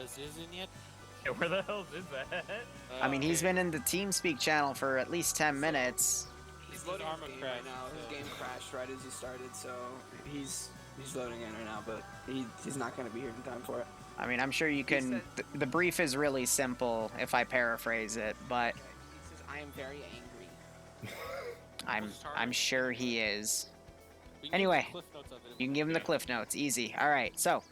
Is in yet? Yeah, where the hell is that? I mean, he's been in the TeamSpeak channel for at least 10 minutes. He's loading armor his game crashed, right now. so. His game crashed right as he started, so he's loading in right now, but he's not going to be here in time for it. I mean, I'm sure you can... The brief is really simple, if I paraphrase it, but... Okay. He says, I am very angry. I'm sure he is. We can Anyway, give the cliff notes of it. You can give him the cliff notes. Easy. All right, so...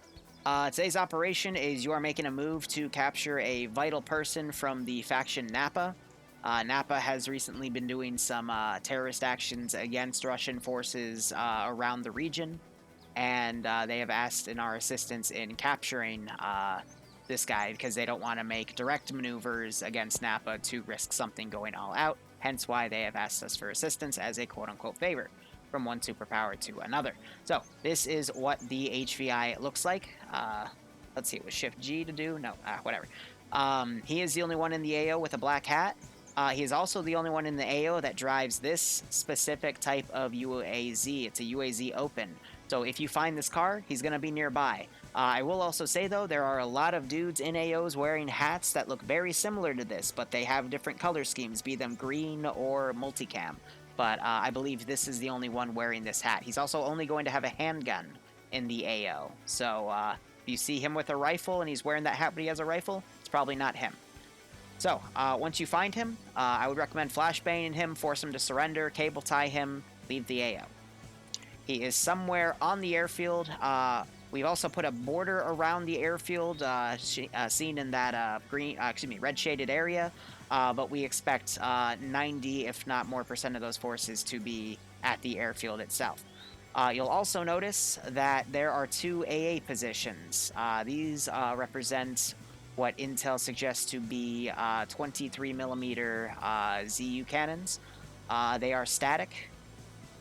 today's operation is you are making a move to capture a vital person from the faction Napa. Napa has recently been doing some terrorist actions against Russian forces around the region, and they have asked in our assistance in capturing this guy because they don't want to make direct maneuvers against Napa to risk something going all out, hence why they have asked us for assistance as a quote-unquote favor from one superpower to another. So, this is what the HVI looks like. Let's see, it was Shift G to do? No, whatever. He is the only one in the AO with a black hat. He is also the only one in the AO that drives this specific type of UAZ. It's a UAZ open. So if you find this car, he's going to be nearby. I will also say, though, there are a lot of dudes in AOs wearing hats that look very similar to this, but they have different color schemes, be them green or multicam. But I believe this is the only one wearing this hat. He's also only going to have a handgun in the AO. So if you see him with a rifle and he's wearing that hat but he has a rifle, it's probably not him. So once you find him, I would recommend flashbanging him, force him to surrender, cable tie him, leave the AO. He is somewhere on the airfield. We've also put a border around the airfield, seen in that red shaded area. But we expect 90, if not more, % of those forces to be at the airfield itself. You'll also notice that there are 2 AA positions. These represent what Intel suggests to be 23mm ZU cannons. They are static.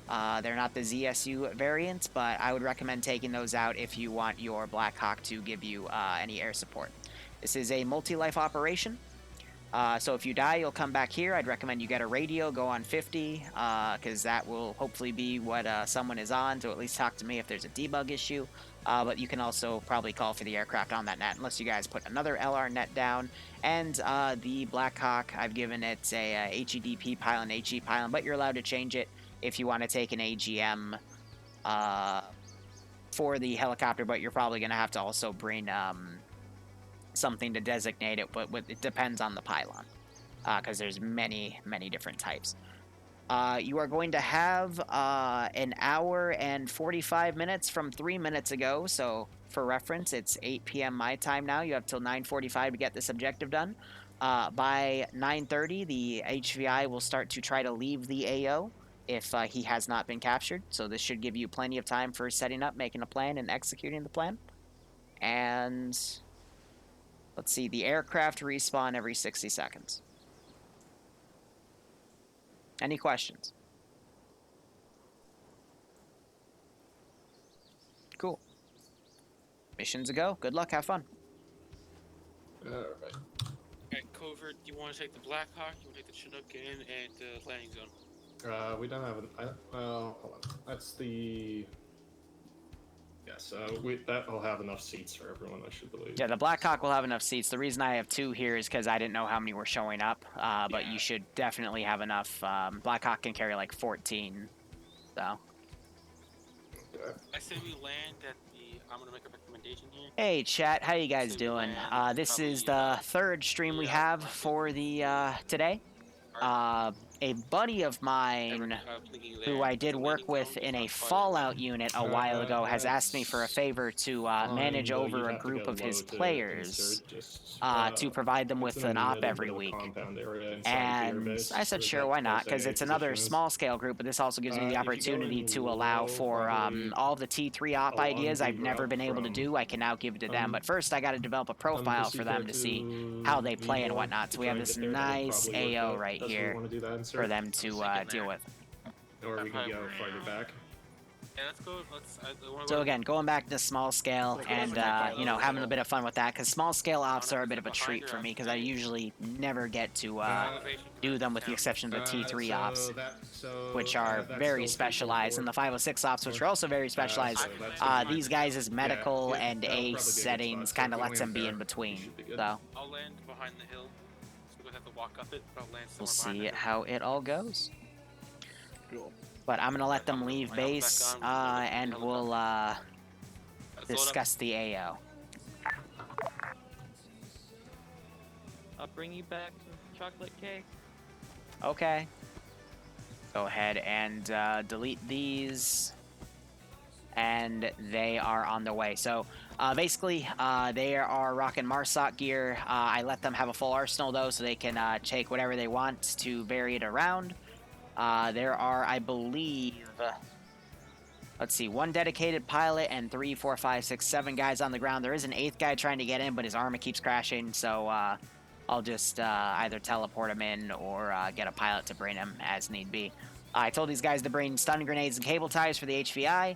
They're not the ZSU variant, but I would recommend taking those out if you want your Black Hawk to give you any air support. This is a multi-life operation. So if you die, you'll come back here. I'd recommend you get a radio, go on 50, because that will hopefully be what someone is on, to at least talk to me if there's a debug issue. But you can also probably call for the aircraft on that net, unless you guys put another LR net down. And the Black Hawk, I've given it a HEDP pylon, HE pylon, but you're allowed to change it if you want to take an AGM for the helicopter, but you're probably going to have to also bring... something to designate it, but it depends on the pylon, because there's many different types. You are going to have an hour and 45 minutes from 3 minutes ago, so for reference, it's 8 p.m. my time now. You have till 9:45 to get this objective done. By 9:30, the HVI will start to try to leave the AO if he has not been captured, so this should give you plenty of time for setting up, making a plan, and executing the plan. And... let's see, the aircraft respawn every 60 seconds. Any questions? Cool. Missions a go. Good luck, have fun. Alright, Covert, you want to take the Black Hawk, you want to take the Chinook in, and the landing zone? We don't have a pilot. Well, hold on. That's the... Yes, that'll have enough seats for everyone, I should believe. Yeah, the Black Hawk will have enough seats. The reason I have 2 here is because I didn't know how many were showing up, but you should definitely have enough. Black Hawk can carry like 14, so. Okay. I say we land at the... I'm going to make a recommendation here. Hey, chat, how you guys doing? This is the 3rd stream we have for the today. A buddy of mine who I did work with in a Fallout unit a while ago has asked me for a favor to manage over a group of his players to provide them with an op every week. And I said, sure, why not? Because it's another small-scale group, but this also gives me the opportunity to allow for all the T3 op ideas I've never been able to do. I can now give it to them. But first, I got to develop a profile for them to see how they play and whatnot. So we have this nice AO right here for them to deal with. Or we can go farther back. Yeah, let's go. So again, going back to small scale Like, and like you know, having a bit of fun with that, because small scale ops are a bit of a treat for me because I usually never get to do them with the exception of the T3 ops, which are very specialized, and the 506 ops, which are also very specialized. These guys' medical and ace settings kind of lets them be in between. So I'll land behind the hill. So we'll have to walk up it, but I'll land we'll somewhere see behind the hill. how it all goes. Cool. But I'm gonna let them leave base, and we'll discuss the AO. I'll bring you back some chocolate cake. Okay. Go ahead and delete these. And they are on their way. So basically, they are rocking Marsoc gear. I let them have a full arsenal, though, so they can take whatever they want to vary it around. There are, I believe, let's see, 1 dedicated pilot and 3, 4, 5, 6, 7 guys on the ground. There is an 8th guy trying to get in, but his armor keeps crashing, so I'll just either teleport him in or get a pilot to bring him as need be. I told these guys to bring stun grenades and cable ties for the HVI,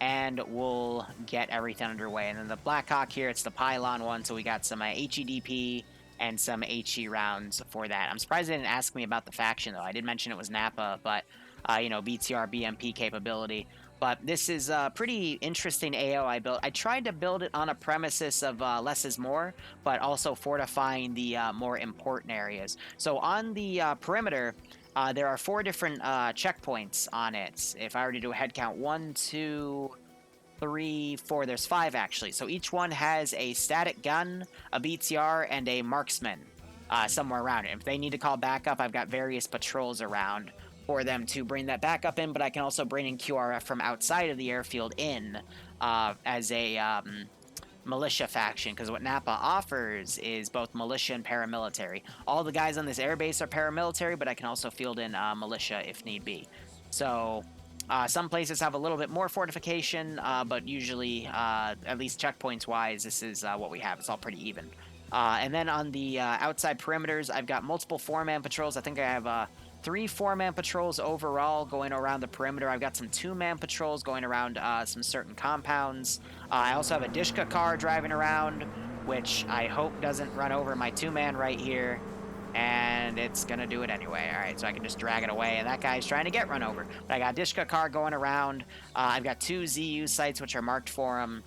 and we'll get everything underway. And then the Blackhawk here, it's the pylon one, so we got some HEDP and some HE rounds for that. I'm surprised they didn't ask me about the faction, though. I did mention it was Napa, but, you know, BTR, BMP capability. But this is a pretty interesting AO I built. I tried to build it on a premises of less is more, but also fortifying the more important areas. So on the perimeter, there are 4 different checkpoints on it. If I were to do a head count, 1, 2, 3, 4, there's 5 actually. So each one has a static gun, a BTR, and a marksman somewhere around it. If they need to call backup, I've got various patrols around for them to bring that backup in, but I can also bring in QRF from outside of the airfield in as a militia faction, because what Napa offers is both militia and paramilitary. All the guys on this airbase are paramilitary, but I can also field in militia if need be. So some places have a little bit more fortification, but usually, at least checkpoints-wise, this is what we have. It's all pretty even. And then on the outside perimeters, I've got multiple 4-man patrols. I think I have 3 4-man patrols overall going around the perimeter. I've got some 2-man patrols going around some certain compounds. I also have a Dishka car driving around, which I hope doesn't run over my 2-man right here. And it's going to do it anyway. All right, so I can just drag it away. And that guy's trying to get run over. But I got a Dishka car going around. I've got 2 ZU sites, which are marked for him.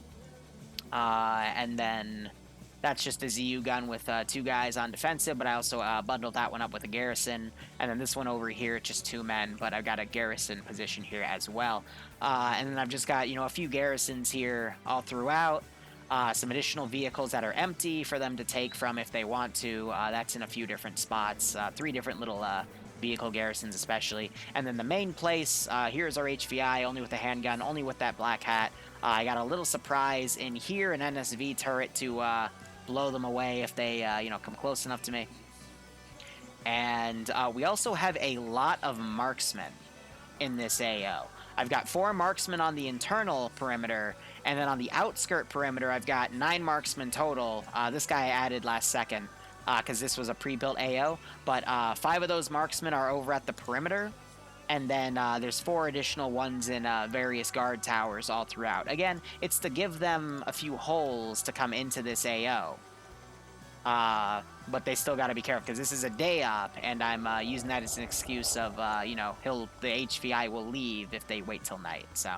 And then that's just a ZU gun with 2 guys on defensive, but I also bundled that one up with a garrison. And then this one over here, it's just 2 men, but I've got a garrison position here as well. And then I've just got, you know, a few garrisons here all throughout. Some additional vehicles that are empty for them to take from if they want to. That's in a few different spots, 3 different little vehicle garrisons especially. And then the main place, here's our HVI, only with a handgun, only with that black hat. I got a little surprise in here, an NSV turret to blow them away if they, you know, come close enough to me. And we also have a lot of marksmen in this AO. I've got 4 marksmen on the internal perimeter, and then on the outskirt perimeter, I've got 9 marksmen total. This guy I added last second, because this was a pre-built AO, but 5 of those marksmen are over at the perimeter, and then there's 4 additional ones in various guard towers all throughout. Again, it's to give them a few holes to come into this AO. But they still got to be careful, because this is a day op, and I'm using that as an excuse of, you know, the HVI will leave if they wait till night, so.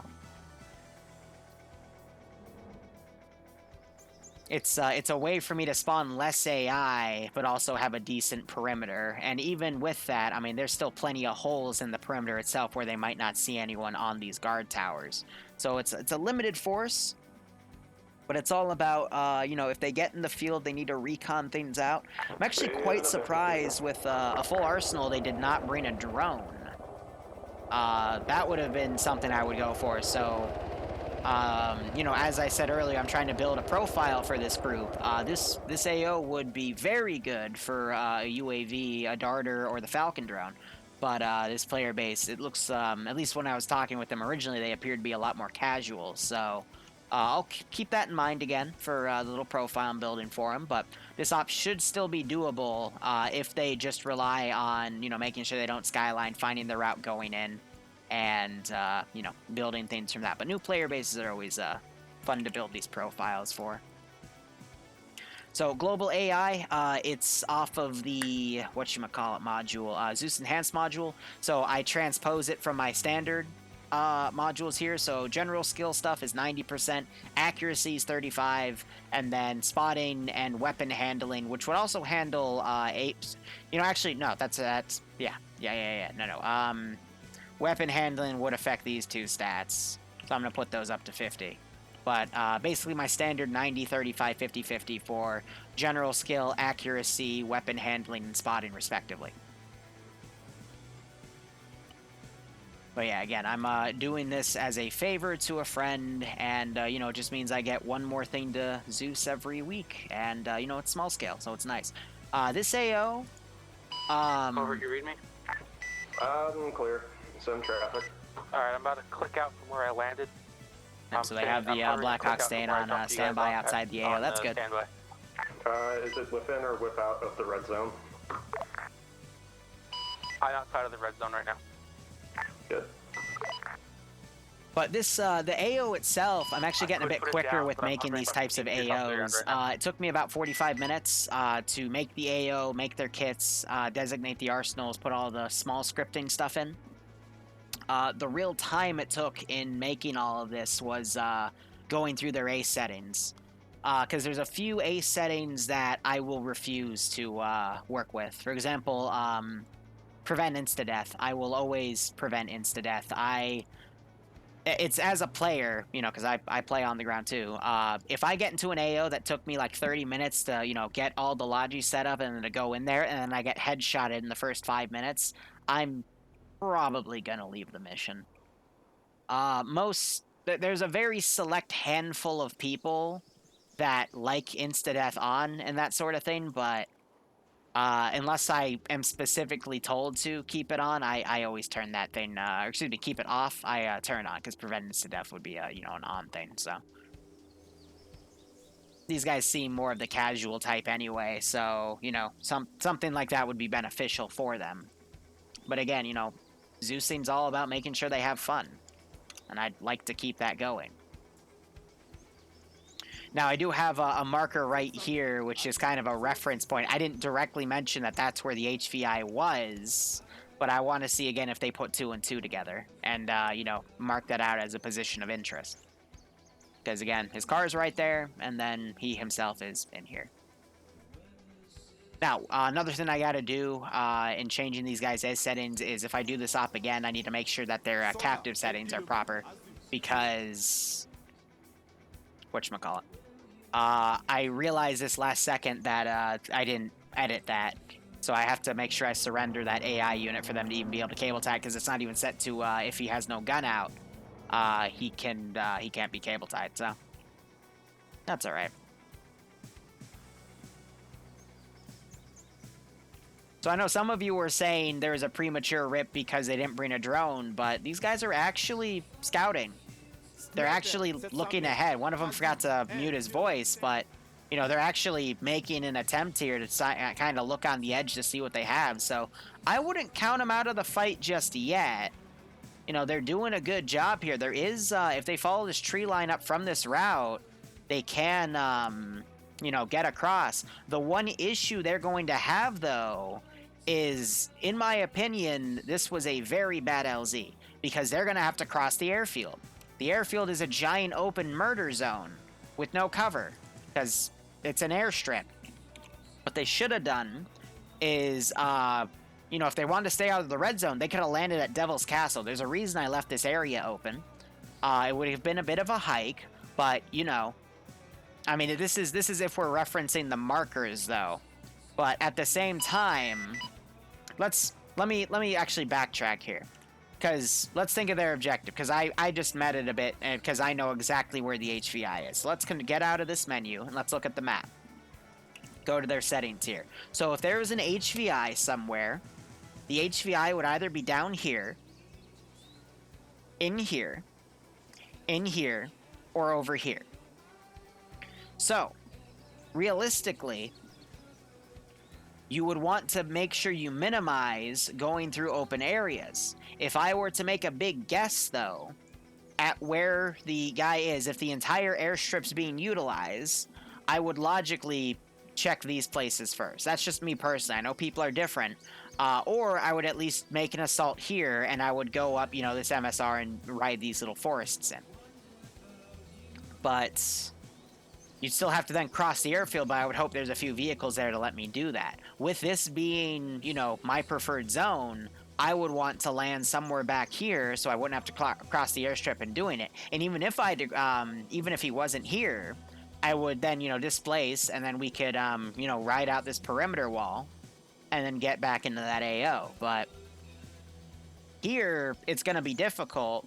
It's a way for me to spawn less AI, but also have a decent perimeter. And even with that, I mean, there's still plenty of holes in the perimeter itself where they might not see anyone on these guard towers. So it's a limited force, but it's all about, you know, if they get in the field, they need to recon things out. I'm actually quite surprised with a full arsenal, they did not bring a drone. That would have been something I would go for, so. You know, as I said earlier, I'm trying to build a profile for this group. This AO would be very good for a UAV, a Darter, or the Falcon drone. But this player base, it looks, at least when I was talking with them originally, they appeared to be a lot more casual. So I'll keep that in mind again for the little profile I'm building for them. But this op should still be doable if they just rely on, you know, making sure they don't skyline, finding the route going in. and you know, building things from that. But new player bases are always fun to build these profiles for. So global AI, it's off of the whatchamacallit module, Zeus Enhanced module. So I transpose it from my standard modules here. So general skill stuff is 90%, accuracy is 35, and then spotting and weapon handling, which would also handle apes. You know, actually no, that's yeah. No. Weapon handling would affect these two stats, so I'm gonna put those up to 50. But basically my standard 90, 35, 50, 50 for general skill, accuracy, weapon handling, and spotting, respectively. But yeah, again, I'm doing this as a favor to a friend, and, you know, it just means I get one more thing to Zeus every week. And, you know, it's small scale, so it's nice. This AO... Over, you read me? I'm clear. Some traffic. Alright, I'm about to click out from where I landed. So they have the Blackhawk staying on standby outside the AO. That's good. Standby. Is it within or without of the red zone? I'm outside of the red zone right now. Good. But this, the AO itself, I'm actually getting a bit quicker with making these types of AOs. It took me about 45 minutes to make the AO, make their kits, designate the arsenals, put all the small scripting stuff in. The real time it took in making all of this was going through their ACE settings. Because there's a few ACE settings that I will refuse to work with. For example, prevent insta-death. I will always prevent insta-death. It's as a player, you know, because I play on the ground too. If I get into an AO that took me like 30 minutes to, you know, get all the logi set up and then to go in there, and then I get headshotted in the first 5 minutes, I'm probably gonna leave the mission. There's a very select handful of people that like insta-death on and that sort of thing, but unless I am specifically told to keep it on, I always turn that thing, excuse me, keep it off, I turn on, because prevent insta-death would be, you know, an on thing, so. These guys seem more of the casual type anyway, so, you know, something like that would be beneficial for them. But again, you know, Zeus seems all about making sure they have fun, and I'd like to keep that going. Now, I do have a marker right here, which is kind of a reference point. I didn't directly mention that that's where the HVI was, but I want to see again if they put 2 and 2 together, and, you know, mark that out as a position of interest. Because, again, his car is right there, and then he himself is in here. Now, another thing I gotta do in changing these guys' as settings is if I do this op again, I need to make sure that their captive settings are proper, because whatchamacallit. I realized this last second that I didn't edit that, so I have to make sure I surrender that AI unit for them to even be able to cable tie, because it's not even set to if he has no gun out, he can't be cable tied, so that's all right. So I know some of you were saying there was a premature rip because they didn't bring a drone, but these guys are actually scouting. They're actually looking ahead. One of them forgot to mute his voice, but, you know, they're actually making an attempt here to kind of look on the edge to see what they have. So I wouldn't count them out of the fight just yet. You know, they're doing a good job here. There is, if they follow this tree line up from this route, they can, you know, get across. The one issue they're going to have, though, is, in my opinion, this was a very bad LZ, because they're going to have to cross the airfield. The airfield is a giant open murder zone with no cover, because it's an airstrip. What they should have done is, you know, if they wanted to stay out of the red zone, they could have landed at Devil's Castle. There's a reason I left this area open. It would have been a bit of a hike, but, you know, I mean, this is if we're referencing the markers, though. But at the same time, let me actually backtrack here, because let's think of their objective, because I just met it a bit, because I know exactly where the HVI is. So let's get out of this menu and let's look at the map. Go to their settings here. So if there was an HVI somewhere, the HVI would either be down here, in here, or over here. So, realistically, you would want to make sure you minimize going through open areas. If I were to make a big guess, though, at where the guy is, if the entire airstrip's being utilized, I would logically check these places first. That's just me personally. I know people are different. Or I would at least make an assault here, and I would go up, this MSR and ride these little forests in. But you'd still have to then cross the airfield, but I would hope there's a few vehicles there to let me do that. With this being, my preferred zone, I would want to land somewhere back here so I wouldn't have to cross the airstrip and doing it. And even if even if he wasn't here, I would then, displace, and then we could, ride out this perimeter wall and then get back into that AO. But here, it's going to be difficult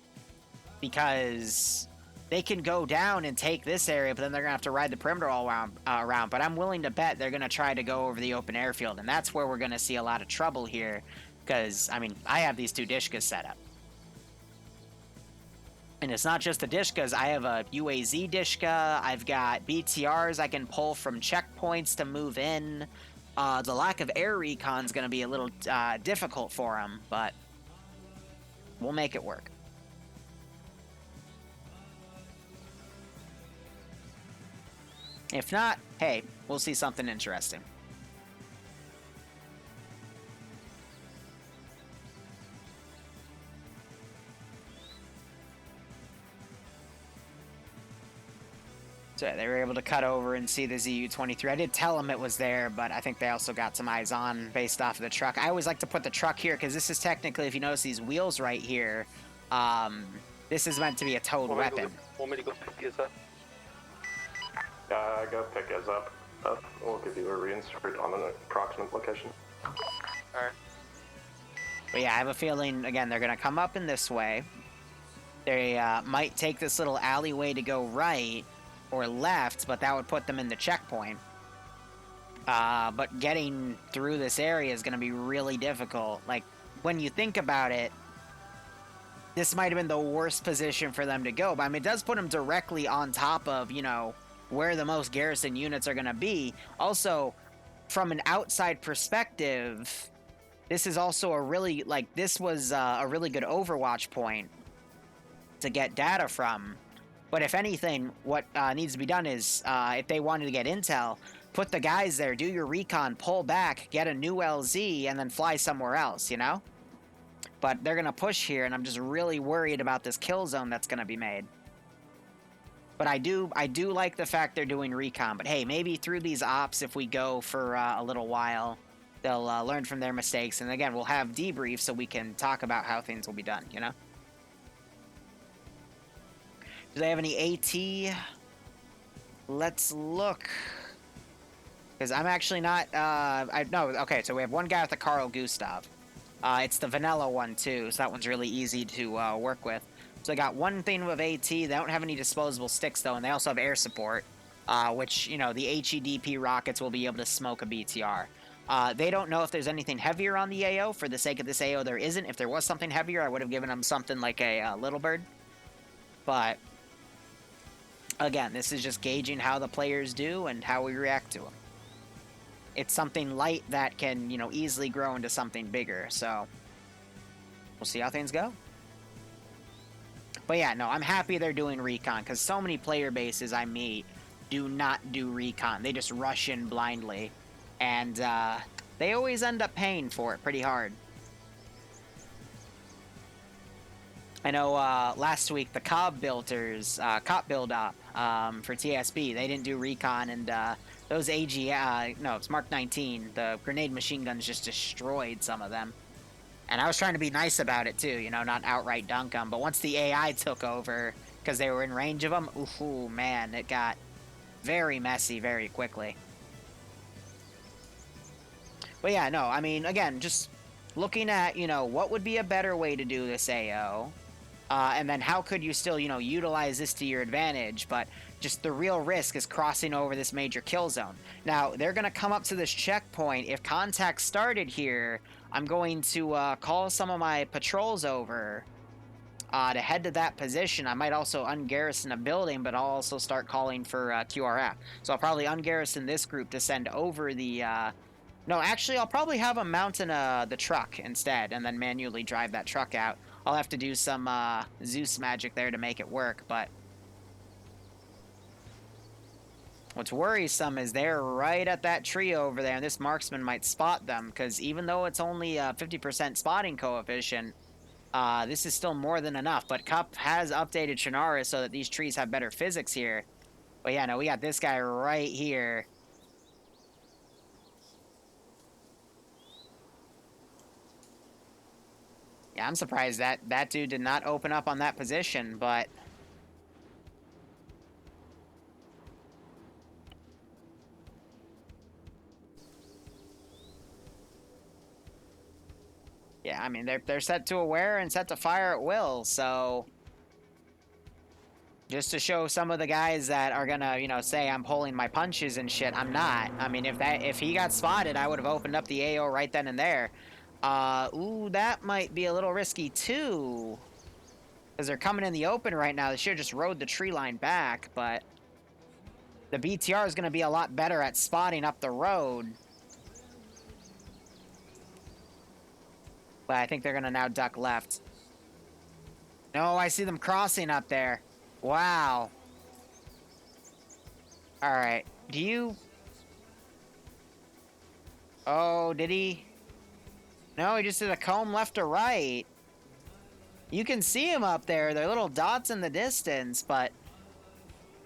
because they can go down and take this area, but then they're going to have to ride the perimeter all around. But I'm willing to bet they're going to try to go over the open airfield, and that's where we're going to see a lot of trouble here because, I have these two Dishkas set up. And it's not just the Dishkas. I have a UAZ Dishka. I've got BTRs I can pull from checkpoints to move in. The lack of air recon is going to be a little difficult for them, but we'll make it work. If not, hey, we'll see something interesting. So they were able to cut over and see the ZU-23. I did tell them it was there, but I think they also got some eyes on based off of the truck. I always like to put the truck here because this is technically, if you notice these wheels right here, this is meant to be a towed weapon. Want me to go pick his up? Go pick his up. We'll give you a reinsert on an approximate location. Alright. But yeah, I have a feeling, again, they're going to come up in this way. They might take this little alleyway to go right or left, but that would put them in the checkpoint. But getting through this area is going to be really difficult. Like, when you think about it, this might have been the worst position for them to go. But, it does put them directly on top of, where the most garrison units are going to be. Also, from an outside perspective, this is also this was a really good Overwatch point to get data from. But if anything, what needs to be done is, if they wanted to get intel, put the guys there, do your recon, pull back, get a new LZ, and then fly somewhere else, But they're going to push here, and I'm just really worried about this kill zone that's going to be made. But I do like the fact they're doing recon. But hey, maybe through these ops, if we go for a little while, they'll learn from their mistakes. And again, we'll have debriefs so we can talk about how things will be done, Do they have any AT? Let's look. Because I'm actually not... okay, so we have one guy with the Carl Gustav. It's the vanilla one, too, so that one's really easy to work with. So they got one thing with AT. They don't have any disposable sticks, though, and they also have air support, which, the HEDP rockets will be able to smoke a BTR. They don't know if there's anything heavier on the AO. For the sake of this AO, there isn't. If there was something heavier, I would have given them something like a Little Bird. But... again, this is just gauging how the players do and how we react to them. It's something light that can, easily grow into something bigger, so we'll see how things go. But yeah, no, I'm happy they're doing recon, because so many player bases I meet do not do recon. They just rush in blindly, and they always end up paying for it pretty hard. I know last week the Cobb builders, Cop build up for TSB, they didn't do recon, and those it's Mark 19, the grenade machine guns just destroyed some of them. And I was trying to be nice about it too, not outright dunk them, but once the AI took over, because they were in range of them, ooh, man, it got very messy very quickly. But yeah, no, again, just looking at, what would be a better way to do this AO, and then how could you still, utilize this to your advantage, but just the real risk is crossing over this major kill zone. Now, they're going to come up to this checkpoint. If contact started here, I'm going to call some of my patrols over to head to that position. I might also ungarrison a building, but I'll also start calling for QRF. So I'll probably ungarrison this group to send over the No, actually, I'll probably have him mount in the truck instead, and then manually drive that truck out. I'll have to do some Zeus magic there to make it work, but what's worrisome is they're right at that tree over there, and this marksman might spot them, because even though it's only a 50% spotting coefficient, this is still more than enough. But Cup has updated Shannara so that these trees have better physics here. But yeah, no, we got this guy right here. Yeah, I'm surprised that dude did not open up on that position, but yeah, I mean they're set to aware and set to fire at will, so just to show some of the guys that are gonna, you know, say I'm pulling my punches and shit, I'm not. I mean, if he got spotted, I would have opened up the AO right then and there. Ooh, that might be a little risky too. Because they're coming in the open right now. They should have just rode the tree line back, but the BTR is going to be a lot better at spotting up the road. But I think they're going to now duck left. No, I see them crossing up there. Wow. All right. Do you... Oh, did he... No, he just did a comb left to right. You can see him up there. They're little dots in the distance, but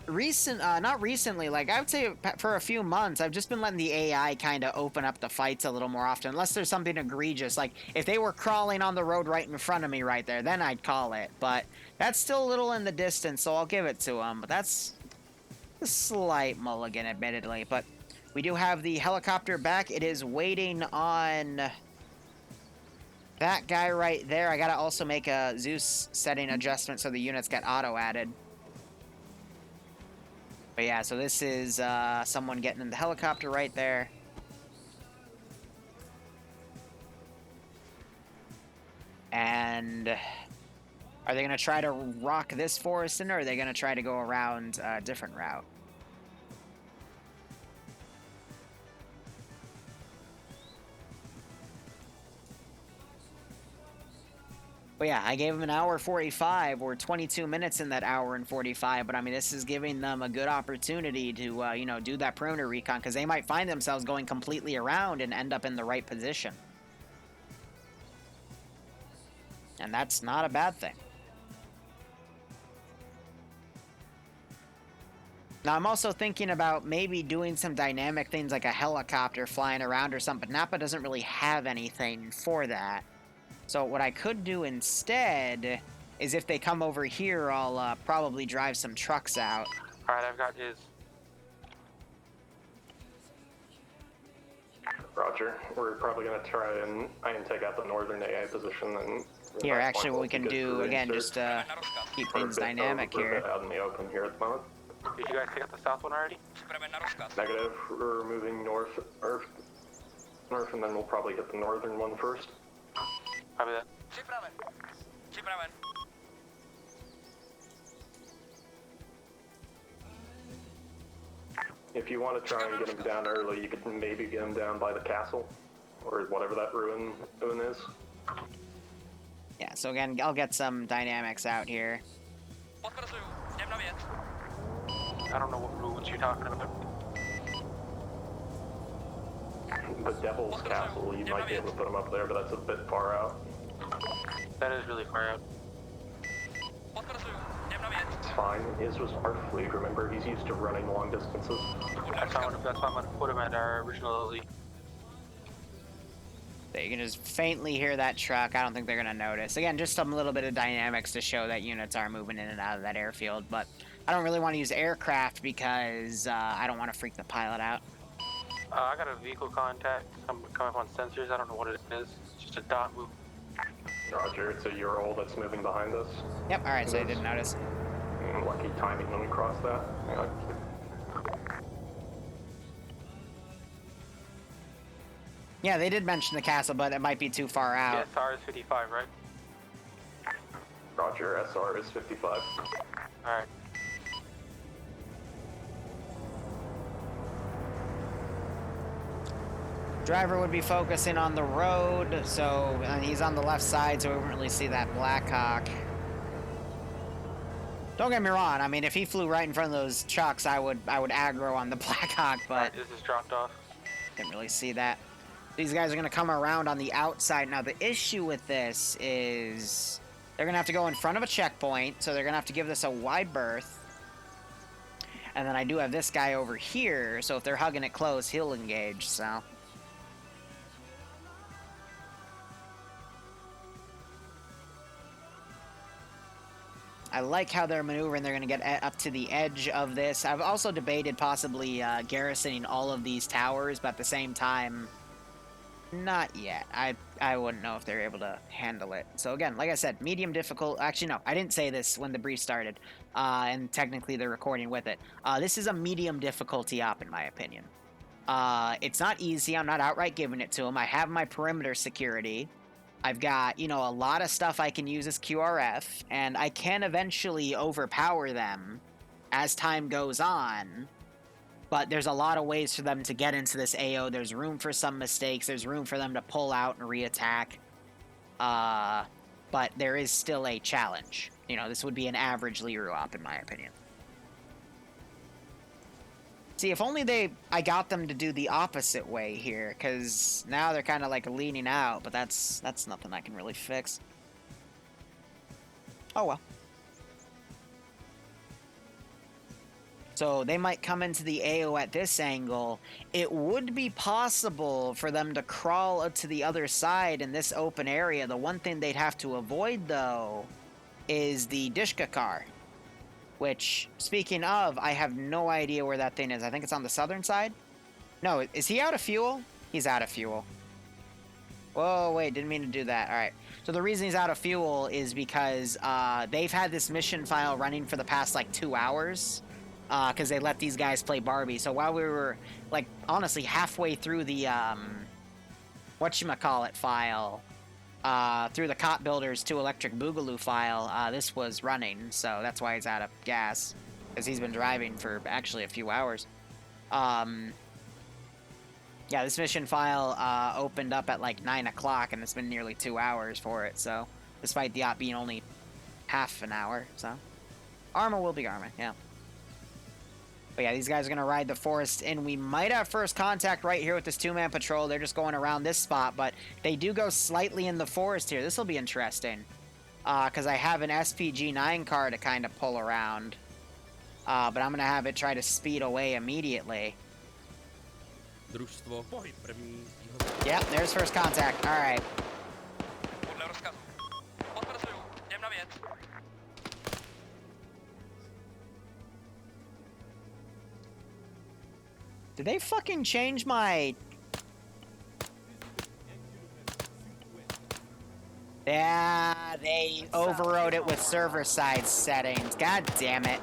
not recently, like I would say for a few months, I've just been letting the AI kind of open up the fights a little more often, unless there's something egregious. Like if they were crawling on the road right in front of me right there, then I'd call it. But that's still a little in the distance, so I'll give it to him. But that's a slight mulligan, admittedly. But we do have the helicopter back. It is waiting on that guy right there. I gotta also make a Zeus setting adjustment so the units get auto-added. But yeah, so this is someone getting in the helicopter right there. And are they going to try to rock this forest in, or are they going to try to go around a different route? But yeah, I gave them an hour 45. We're 22 minutes in that hour and 45. But I mean, this is giving them a good opportunity to, you know, do that perimeter recon, because they might find themselves going completely around and end up in the right position. And that's not a bad thing. Now, I'm also thinking about maybe doing some dynamic things like a helicopter flying around or something, but Napa doesn't really have anything for that. So what I could do instead is if they come over here, I'll probably drive some trucks out. Alright, I've got his. Roger. We're probably going to try and take out the northern AI position. And here, actually, what we can do, again, just keep things dynamic here. Out in the open here at the moment. Did you guys take out the south one already? Negative. We're moving north, and then we'll probably hit the northern one first. Copy that. If you want to try and get him down early, you could maybe get him down by the castle, or whatever that ruin is. Yeah, so again, I'll get some dynamics out here. I don't know what ruins you're talking about. The Devil's Castle, you might be able to put him up there, but that's a bit far out. That is really far out. It's fine. His was our fleet, remember? He's used to running long distances. That's why I'm going to put him at our original elite. So you can just faintly hear that truck. I don't think they're going to notice. Again, just some little bit of dynamics to show that units are moving in and out of that airfield, but I don't really want to use aircraft because I don't want to freak the pilot out. I got a vehicle contact coming up on sensors. I don't know what it is. It's just a dot move. Roger, it's a Ural that's moving behind us. Yep, alright, so I didn't notice. Lucky timing when we cross that. Hang on. Yeah, they did mention the castle, but it might be too far out. Yeah, SR is 55, right? Roger, SR is 55. Alright. Driver would be focusing on the road, so and he's on the left side, so we wouldn't really see that Blackhawk. Don't get me wrong. I mean, if he flew right in front of those trucks, I would aggro on the Blackhawk, but This is dropped off. didn't really see that. These guys are gonna come around on the outside. Now, the issue with this is they're gonna have to go in front of a checkpoint, so they're gonna have to give this a wide berth. And then I do have this guy over here, so if they're hugging it close, he'll engage, so. I like how they're maneuvering. They're going to get up to the edge of this. I've also debated possibly garrisoning all of these towers, but at the same time, not yet. I wouldn't know if they're able to handle it. So again, like I said, medium difficult. Actually, no, I didn't say this when the brief started, and technically they're recording with it. This is a medium difficulty op, in my opinion. It's not easy. I'm not outright giving it to them. I have my perimeter security. I've got, you know, a lot of stuff I can use as QRF, and I can eventually overpower them as time goes on, but there's a lot of ways for them to get into this AO. There's room for some mistakes. There's room for them to pull out and re-attack, but there is still a challenge. You know, this would be an average Liru op, in my opinion. See, if only I got them to do the opposite way here, because now they're kind of like leaning out, but that's nothing I can really fix. Oh well. So they might come into the AO at this angle. It would be possible for them to crawl to the other side in this open area. The one thing they'd have to avoid, though, is the Dishka car. Which, speaking of, I have no idea where that thing is. I think it's on the southern side? No, is he out of fuel? He's out of fuel. Whoa, wait, didn't mean to do that. All right. So the reason he's out of fuel is because they've had this mission file running for the past, like, 2 hours. Because they let these guys play Barbie. So while we were, like, honestly, halfway through the, whatchamacallit file, through the Cop Builders to Electric Boogaloo file, this was running, so that's why he's out of gas, because he's been driving for actually a few hours. Yeah, this mission file opened up at like 9 o'clock, and it's been nearly 2 hours for it, so despite the op being only half an hour, so Arma will be Arma, yeah. But yeah, these guys are going to ride the forest in. We might have first contact right here with this two-man patrol. They're just going around this spot, but they do go slightly in the forest here. This will be interesting, because I have an SPG-9 car to kind of pull around, but I'm going to have it try to speed away immediately. Yep, there's first contact. All right. Did they fucking change my... Yeah, they overrode it with server-side settings. God damn it.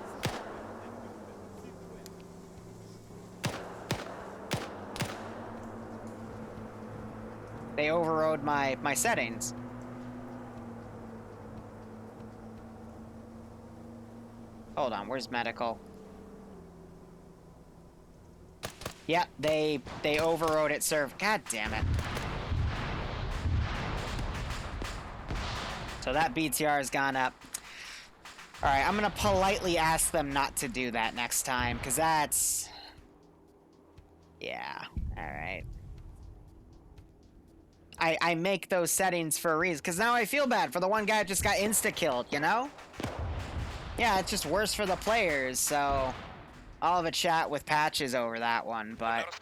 They overrode my settings. Hold on, where's medical? Yep, they overrode it, serve. God damn it. So that BTR has gone up. Alright, I'm gonna politely ask them not to do that next time, because that's... Yeah, alright. I make those settings for a reason, because now I feel bad for the one guy that just got insta-killed, you know? Yeah, it's just worse for the players, so... I'll have a chat with Patches over that one, but...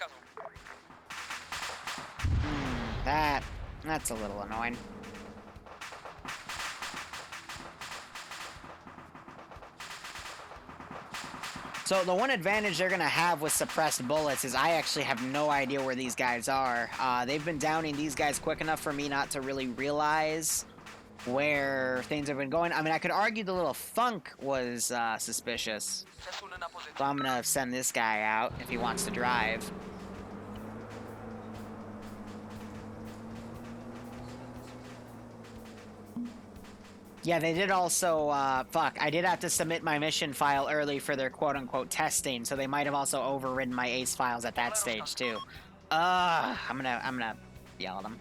That's a little annoying. So the one advantage they're going to have with suppressed bullets is I actually have no idea where these guys are. They've been downing these guys quick enough for me not to really realize where things have been going. I mean, I could argue the little Funk was suspicious. So I'm gonna send this guy out if he wants to drive. Yeah, they did also, fuck, I did have to submit my mission file early for their quote-unquote testing, so they might have also overridden my ACE files at that stage, too. I'm gonna yell at them.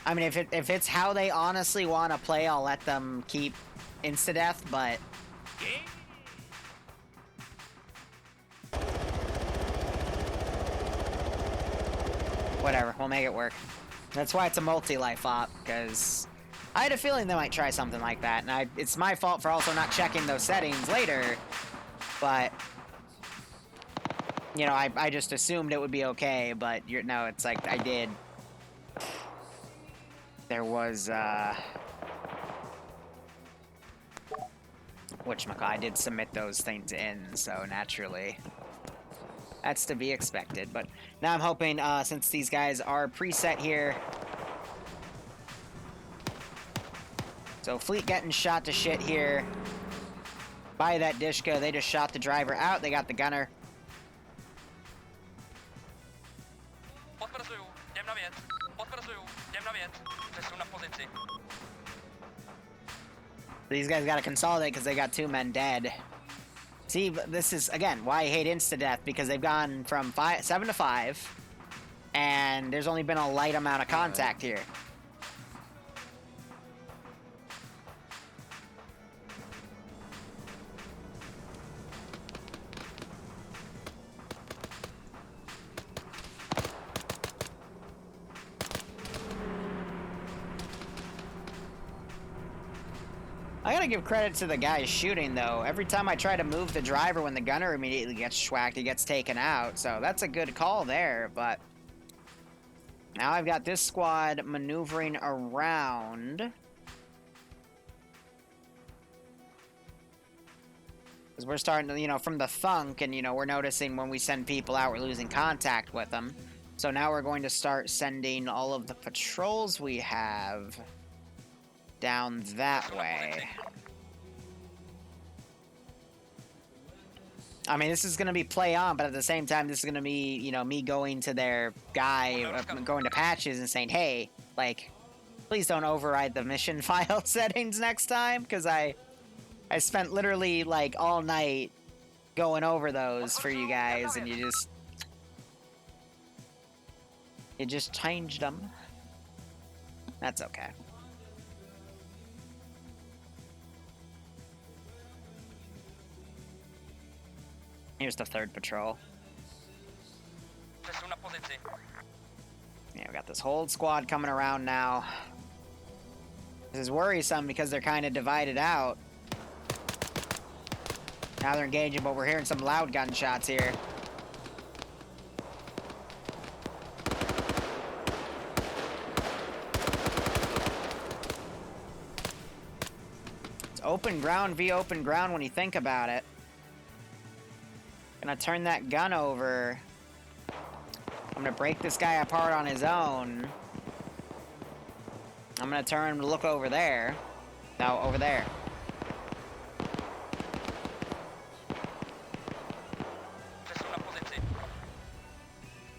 I mean, if it's how they honestly want to play, I'll let them keep insta-death, but... Whatever, we'll make it work. That's why it's a multi-life op, because I had a feeling they might try something like that, and it's my fault for also not checking those settings later, but... You know, I just assumed it would be okay, but no, it's like, I did... There was, whatchamacallit, I did submit those things in, so naturally, that's to be expected. But now I'm hoping, since these guys are preset here, so Fleet getting shot to shit here by that Dishka. They just shot the driver out. They got the gunner. These guys got to consolidate because they got 2 men dead. See, this is, again, why I hate insta-death, because they've gone from 7 to 5, and there's only been a light amount of contact here. I gotta give credit to the guy shooting, though. Every time I try to move the driver when the gunner immediately gets schwacked, he gets taken out. So that's a good call there, but... Now I've got this squad maneuvering around. Because we're starting to, you know, from the thunk, and, you know, we're noticing when we send people out, we're losing contact with them. So now we're going to start sending all of the patrols we have... down that way. I mean, this is going to be play on, but at the same time, this is going to be, you know, me going to their guy, going to patches and saying, hey, like, please don't override the mission file settings next time, because I spent literally, like, all night going over those for you guys, and you just changed them. That's okay. Here's the 3rd patrol. Yeah, we got this whole squad coming around now. This is worrisome because they're kind of divided out. Now they're engaging, but we're hearing some loud gunshots here. It's open ground v open ground when you think about it. Gonna turn that gun over. I'm gonna break this guy apart on his own. I'm gonna turn him to look over there. No, over there.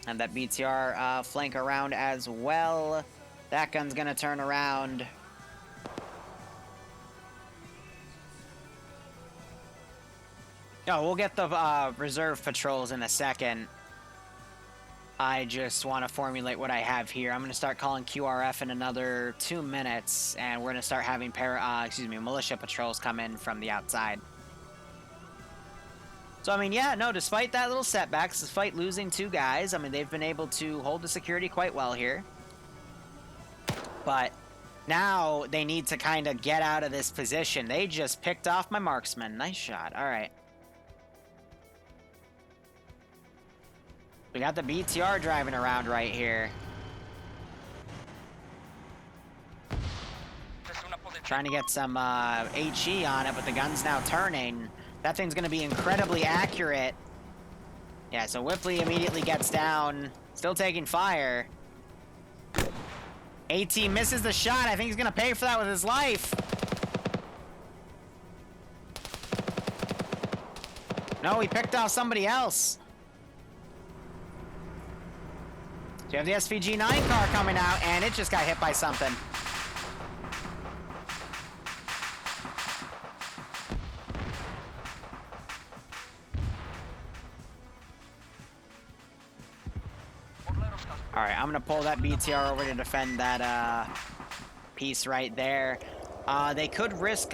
And that BTR flank around as well. That gun's gonna turn around. Oh, we'll get the reserve patrols in a second. I just want to formulate what I have here. I'm going to start calling QRF in another 2 minutes, and we're going to start having militia patrols come in from the outside. So, I mean, yeah, no, despite that little setbacks, despite losing 2 guys, I mean, they've been able to hold the security quite well here. But now they need to kind of get out of this position. They just picked off my marksman. Nice shot. All right. We got the BTR driving around right here. Trying to get some HE on it, but the gun's now turning. That thing's going to be incredibly accurate. Yeah, so Whipley immediately gets down. Still taking fire. AT misses the shot. I think he's going to pay for that with his life. No, he picked off somebody else. So you have the SVG-9 car coming out, and it just got hit by something. Alright, I'm gonna pull that BTR over to defend that piece right there. They could risk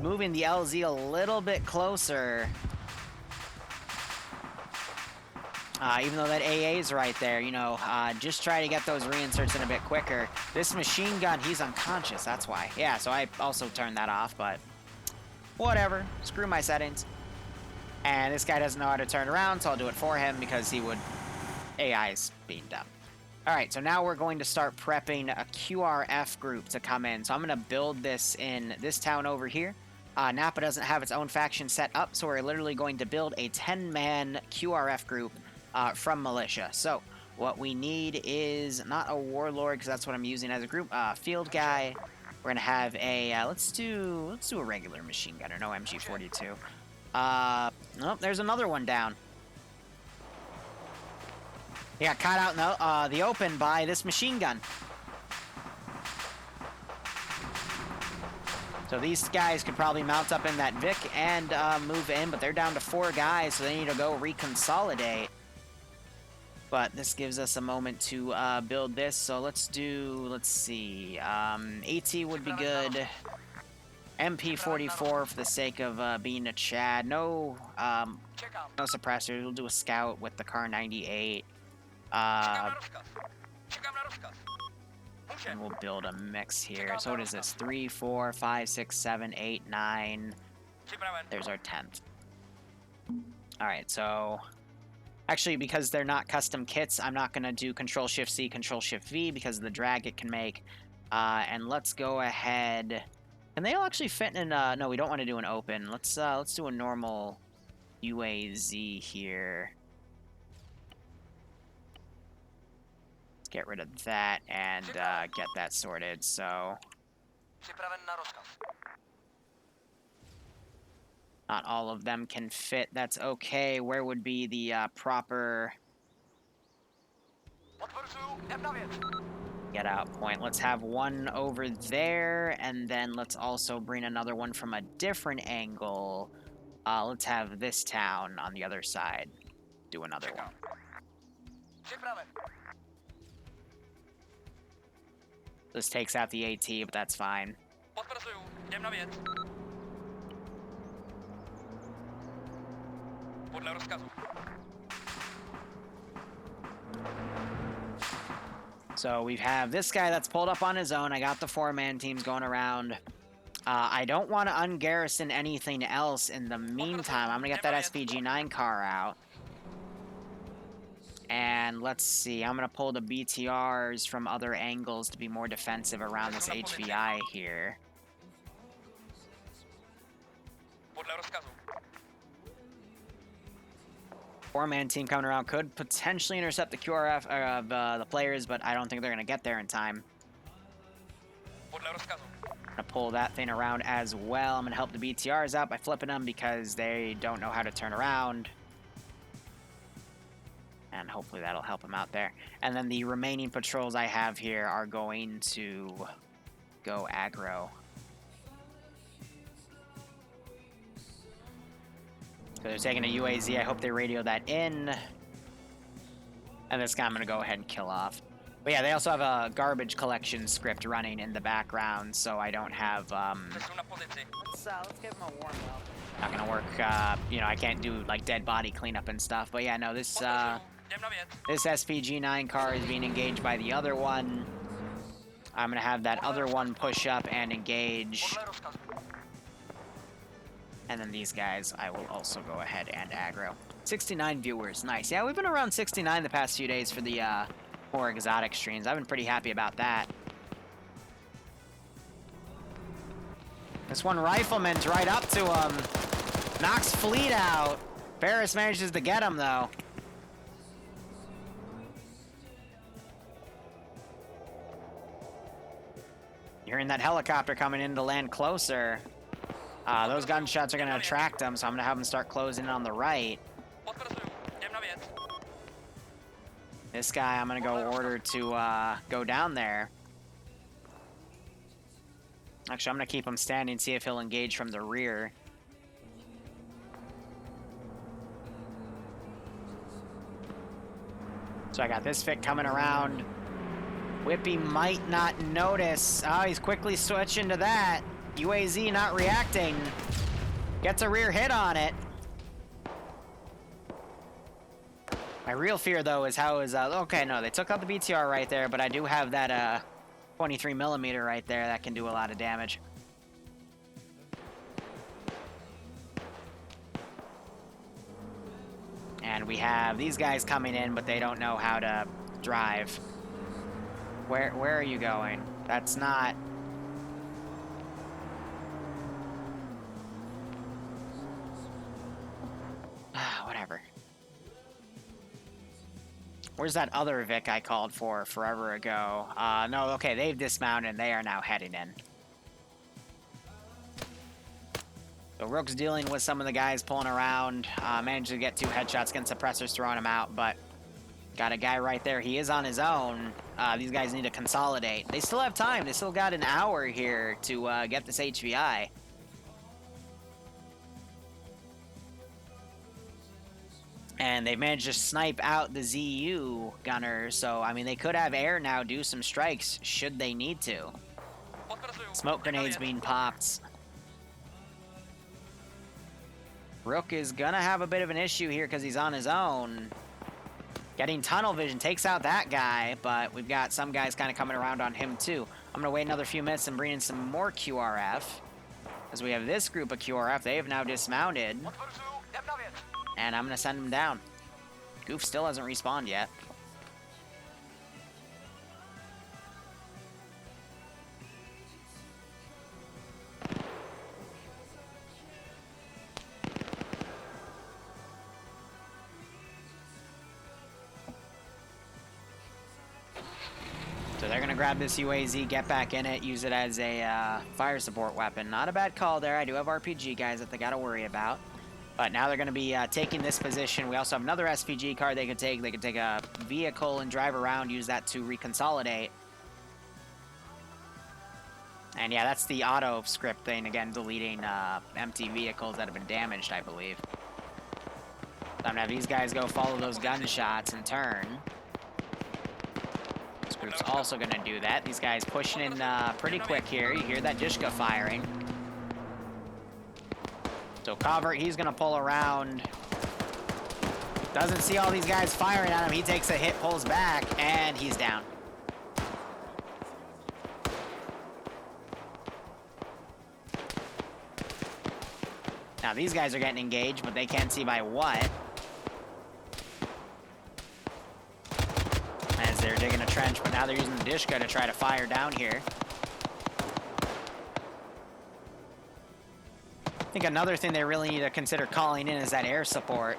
moving the LZ a little bit closer. Even though that AA is right there, you know, just try to get those reinserts in a bit quicker. This machine gun, he's unconscious, that's why. Yeah, so I also turned that off, but whatever. Screw my settings. And this guy doesn't know how to turn around, so I'll do it for him because he would... AI's being dumb. Alright, so now we're going to start prepping a QRF group to come in. So I'm going to build this in this town over here. Napa doesn't have its own faction set up, so we're literally going to build a 10-man QRF group from militia. So what we need is not a warlord, because that's what I'm using as a group. Field guy. We're going to have a... let's do a regular machine gunner, no MG42. Nope, there's another one down. He got caught out in the open by this machine gun. So these guys could probably mount up in that Vic and move in, but they're down to 4 guys, so they need to go reconsolidate. But this gives us a moment to build this, so let's see, AT would be good. MP44 for the sake of being a Chad. No suppressors. We'll do a scout with the Car 98. And we'll build a mix here. So what is this? 3, 4, 5, 6, 7, 8, 9. There's our 10th. Alright, so... Actually, because they're not custom kits, I'm not going to do Control-Shift-C, Control-Shift-V because of the drag it can make. And let's go ahead... Can they all actually fit in a... No, we don't want to do an open. Let's do a normal UAZ here. Let's get rid of that and get that sorted, so... Not all of them can fit. That's okay. Where would be the proper... Get out point. Let's have one over there, and then let's also bring another one from a different angle. Let's have this town on the other side. Do another one. This takes out the AT, but that's fine. So we have this guy that's pulled up on his own. I got the 4-man teams going around. I don't want to ungarrison anything else in the meantime. I'm going to get that SPG-9 car out. And let's see. I'm going to pull the BTRs from other angles to be more defensive around this HVI here. Four-man team coming around could potentially intercept the QRF of the players, but I don't think they're going to get there in time. I'm going to pull that thing around as well. I'm going to help the BTRs out by flipping them because they don't know how to turn around. And hopefully that'll help them out there. And then the remaining patrols I have here are going to go aggro. So they're taking a UAZ. I hope they radio that in. And this guy I'm going to go ahead and kill off. But yeah, they also have a garbage collection script running in the background, so I don't have... Let's give him a warm up. Not going to work, you know, I can't do, like, dead body cleanup and stuff. But yeah, no, this SPG-9 car is being engaged by the other one. I'm going to have that other one push up and engage. And then these guys, I will also go ahead and aggro. 69 viewers, nice. Yeah, we've been around 69 the past few days for the more exotic streams. I've been pretty happy about that. This one rifleman's right up to him. Knocks Fleet out. Ferris manages to get him, though. Hearing that helicopter coming in to land closer. Those gunshots are going to attract them, so I'm going to have them start closing on the right. This guy, I'm going to go order to go down there. Actually, I'm going to keep him standing, see if he'll engage from the rear. So I got this Vic coming around. Whippy might not notice. Oh, he's quickly switching to that. UAZ not reacting. Gets a rear hit on it. My real fear, though, is how is... okay, no, they took out the BTR right there, but I do have that 23mm right there that can do a lot of damage. And we have these guys coming in, but they don't know how to drive. Where are you going? That's not... whatever. Where's that other Vic I called for forever ago? No, okay, they've dismounted and they are now heading in. So Rook's dealing with some of the guys pulling around. Managed to get 2 headshots against suppressors throwing him out, but got a guy right there. He is on his own. These guys need to consolidate. They still have time. They still got an hour here to get this HVI. And they managed to snipe out the ZU gunner, so, I mean, they could have air now do some strikes, should they need to. Smoke grenades being popped. Rook is gonna have a bit of an issue here because he's on his own. Getting tunnel vision takes out that guy, but we've got some guys kind of coming around on him, too. I'm gonna wait another few minutes and bring in some more QRF. As we have this group of QRF, they have now dismounted. And I'm going to send him down. Goof still hasn't respawned yet. So they're going to grab this UAZ, get back in it, use it as a fire support weapon. Not a bad call there. I do have RPG guys that they got to worry about. But now they're going to be taking this position. We also have another SPG car they could take. They could take a vehicle and drive around, use that to reconsolidate. And yeah, that's the auto script thing, again, deleting empty vehicles that have been damaged, I believe. So I'm going to have these guys go follow those gunshots and turn. This group's also going to do that. These guys pushing in pretty quick here. You hear that Dishka firing. So Covert, he's going to pull around. Doesn't see all these guys firing at him. He takes a hit, pulls back, and he's down. Now these guys are getting engaged, but they can't see by what. As they're digging a trench, but now they're using the Dishka to try to fire down here. I think another thing they really need to consider calling in is that air support.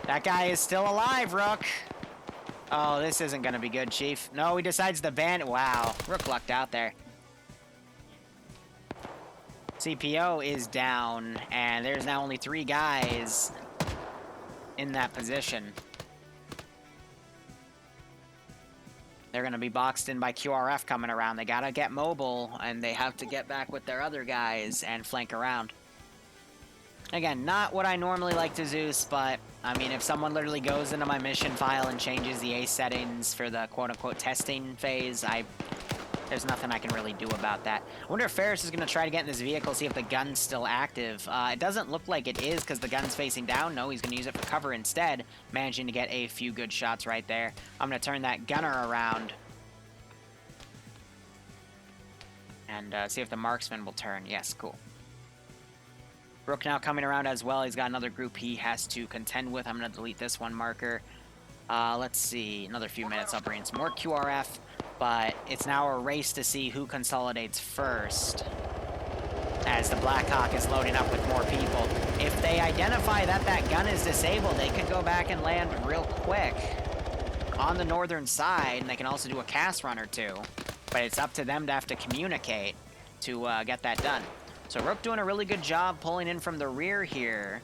That guy is still alive, Rook. Oh, this isn't going to be good, Chief. No, he decides to ban... Wow, Rook lucked out there. CPO is down, and there's now only 3 guys in that position. They're going to be boxed in by QRF coming around. They got to get mobile, and they have to get back with their other guys and flank around. Again, not what I normally like to Zeus, but, I mean, if someone literally goes into my mission file and changes the ACE settings for the quote-unquote testing phase, there's nothing I can really do about that. I wonder if Ferris is going to try to get in this vehicle, see if the gun's still active. It doesn't look like it is because the gun's facing down. No, he's going to use it for cover instead, managing to get a few good shots right there. I'm going to turn that gunner around and see if the marksman will turn. Yes, cool. Rook now coming around as well. He's got another group he has to contend with. I'm going to delete this one marker. Let's see. Another few minutes. I'll bring in some more QRF. But it's now a race to see who consolidates first as the Blackhawk is loading up with more people. If they identify that that gun is disabled, they could go back and land real quick on the northern side, and they can also do a cast run or two. But it's up to them to have to communicate to get that done. So Rook doing a really good job pulling in from the rear here.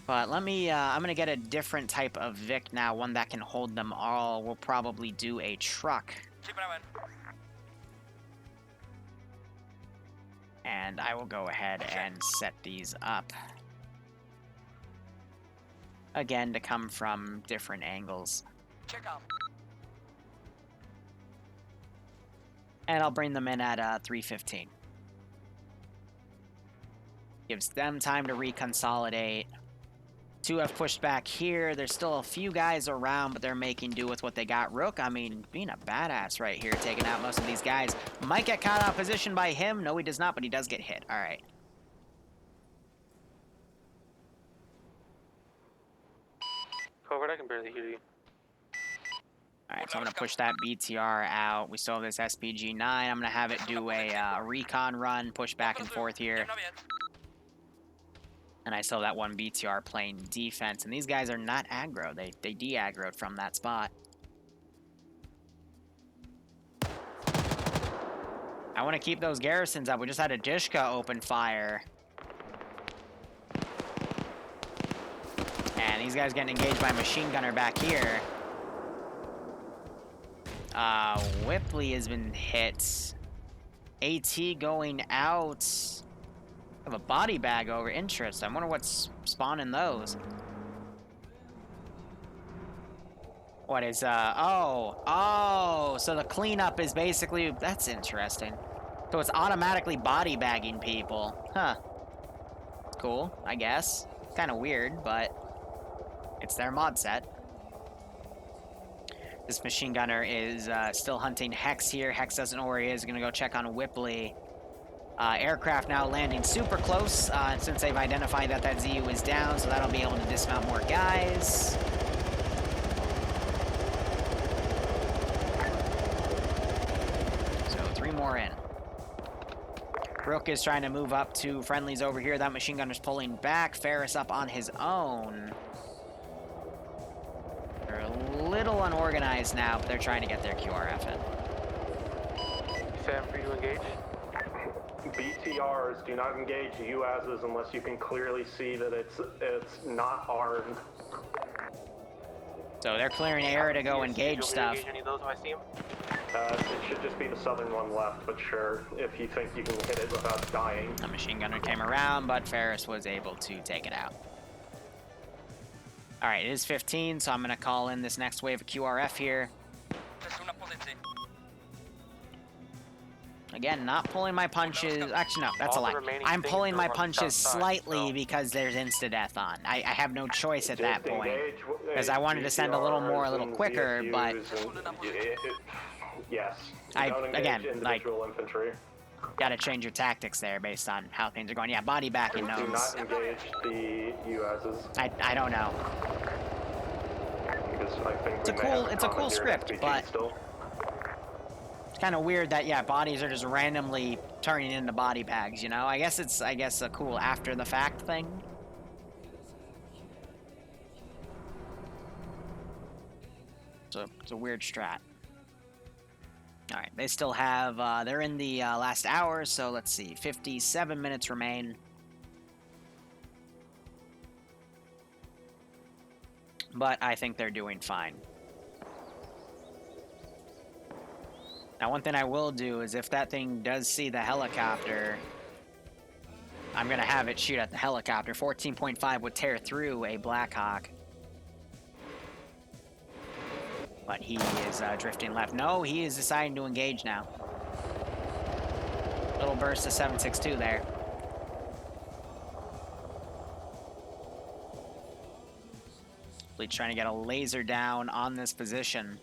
But let me, I'm going to get a different type of Vic now, one that can hold them all. We'll probably do a truck. And I will go ahead and set these up. again, to come from different angles. And I'll bring them in at 3:15. Gives them time to reconsolidate. 2 have pushed back here. There's still a few guys around, but they're making do with what they got. Rook, I mean, being a badass right here, taking out most of these guys. Might get caught out of position by him. No, he does not, but he does get hit. All right. Covert, I can barely hear you. Alright, so I'm going to push that BTR out. We still have this SPG-9. I'm going to have it do a recon run, push back and forth here. And I still have that one BTR playing defense. And these guys are not aggro. They de-aggroed from that spot. I want to keep those garrisons up. We just had a Dishka open fire. And these guys getting engaged by a machine gunner back here. Whipley has been hit. AT going out. Have a body bag over interest. I wonder what's spawning those. What is, oh, so the cleanup is basically, that's interesting. So it's automatically body bagging people. Huh. Cool, I guess. Kind of weird, but it's their mod set. This machine gunner is still hunting Hex here. Hex doesn't know where he is. Gonna go check on Whipley. Aircraft now landing super close since they've identified that that ZU is down, so that'll be able to dismount more guys. So 3 more in. Rook is trying to move up to friendlies over here. That machine gunner's pulling back. Ferris up on his own. They're a little unorganized now, but they're trying to get their QRF in. Sam, free to engage? BTRs do not engage UASs unless you can clearly see that it's not armed. So they're clearing air to go engage stuff. Engage any of those if I see them? It should just be the southern one left, but sure, if you think you can hit it without dying. A machine gunner came around, but Ferris was able to take it out. Alright, it is 15, so I'm going to call in this next wave of QRF here. Again, not pulling my punches. Actually, no, that's a lie. I'm pulling my punches slightly because there's insta-death on. I have no choice at that point. Because I wanted to send a little more, a little quicker, but... Yes. Again, like... infantry. Gotta change your tactics there based on how things are going. Yeah, body backing Do knows. not engage the USs. I don't know. Because I think It's a cool script, but... Still. It's kind of weird that, yeah, bodies are just randomly turning into body bags, you know? I guess it's, a cool after-the-fact thing. It's a weird strat. Alright, they still have, they're in the last hour, so let's see, 57 minutes remain. But I think they're doing fine. Now, one thing I will do is if that thing does see the helicopter, I'm going to have it shoot at the helicopter. 14.5 would tear through a Blackhawk. But he is drifting left. No, he is deciding to engage now. Little burst of 762 there. Fleet's trying to get a laser down on this position.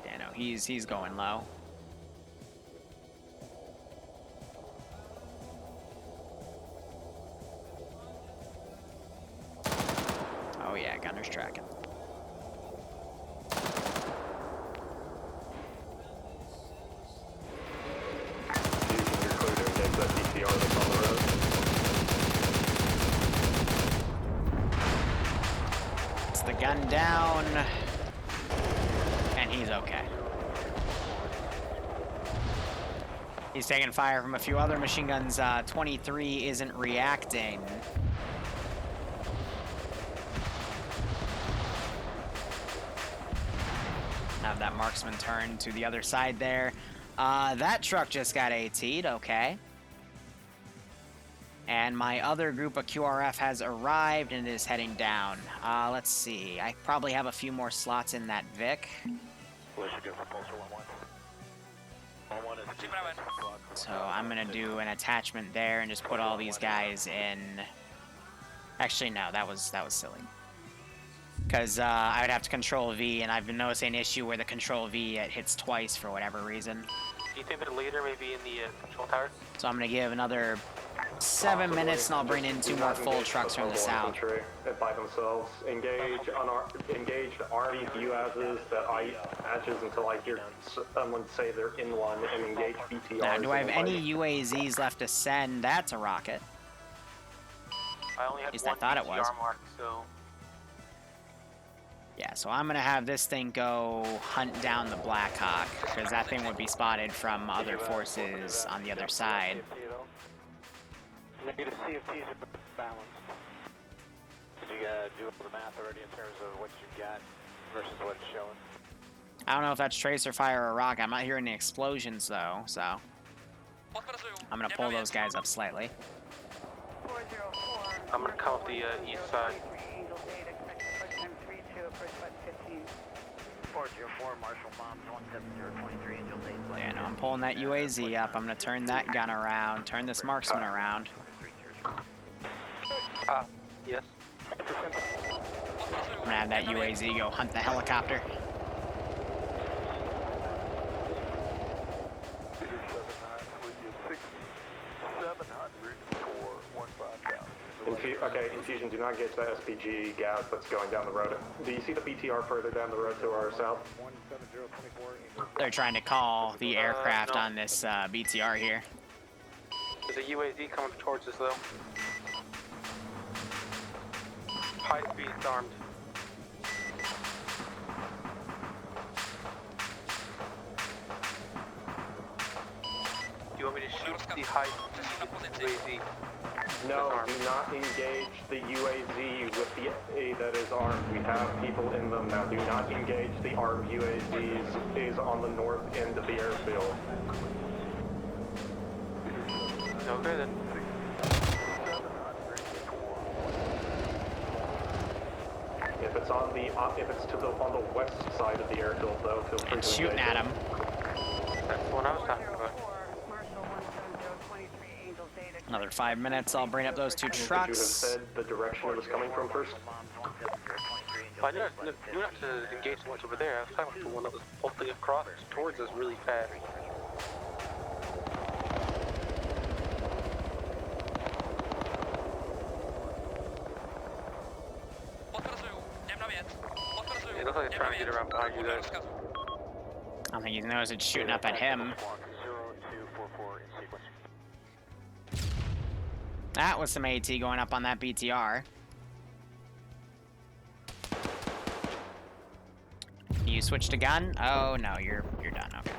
Yeah, no, he's going low. Oh yeah, gunner's tracking. You're clear to engage that DTR that's on the road. It's the gun down. And he's okay. He's taking fire from a few other machine guns. 23 isn't reacting. Have that marksman turn to the other side there. That truck just got AT'd, okay. And my other group of QRF has arrived and is heading down. Let's see. I probably have a few more slots in that Vic. So I'm gonna do an attachment there and just put all these guys in. Actually, no, that was silly. Because I would have to control V, and I've been noticing an issue where the control V it hits twice for whatever reason. Do you think the leader may be in the control tower? So I'm gonna give another 7 minutes, and I'll bring in 2 more full trucks from the south. By themselves, engaged army VODs that I patches until I hear someone say they're in one, and engage BTRs. Now, do I have any UAZs left to send? That's a rocket. I only had At least one I thought it was. BTR mark, so Yeah, so I'm gonna have this thing go hunt down the Black Hawk, because that thing would be spotted from other forces on the other side. Negative CFTs are balanced. Did you do the math already in terms of what you got versus what it's showing? I don't know if that's tracer fire or rock. I'm not hearing the explosions though, so I'm gonna pull those guys up slightly. I'm gonna come up the east side. 404 Marshall Bombs 17023 Angel Day. Yeah, no, I'm pulling that UAZ up. I'm gonna turn that gun around, turn this marksman around. Yes. I'm gonna have that UAZ go hunt the helicopter. Okay, Infusion, do not get that SPG gas that's going down the road. Do you see the BTR further down the road to our south? They're trying to call the aircraft on this BTR here. There's a UAZ coming towards us though. High speed armed. Do you want me to shoot the high speed UAZ? No, do not engage the UAZ with the A that is armed. We have people in them now. Do not engage the armed UAZs. Is on the north end of the airfield. Okay then. If it's on the on the west side of the airfield, though, feel free to It's shooting engage. at him. That's the one I was talking about. Another 5 minutes, I'll bring up those 2 Could you have trucks. said the direction it was coming from first? I did not to engage so much over there. I was talking about the one that was pulling across towards us really fast. It looks like they're trying to get around behind you guys. I don't think he knows it's shooting up at him. That was some AT going up on that BTR. You switched to gun? Oh no, you're done. Okay.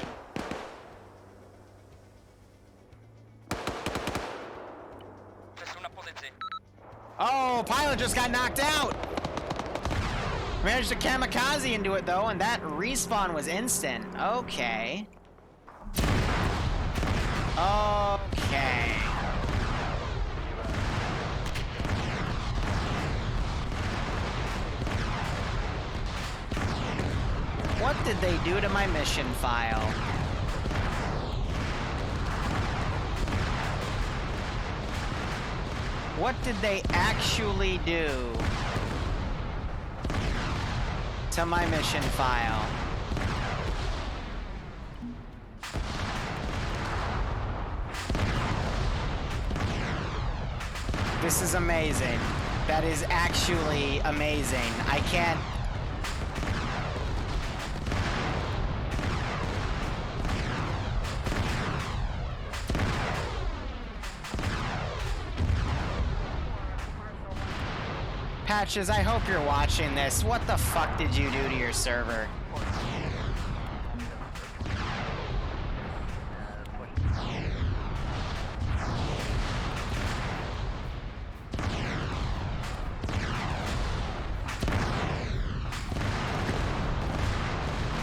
Oh, pilot just got knocked out. Managed to kamikaze into it though, and that respawn was instant. Okay. Okay. What did they do to my mission file? What did they actually do to my mission file? This is amazing. That is actually amazing. I can't... Patches, I hope you're watching this. What the fuck did you do to your server?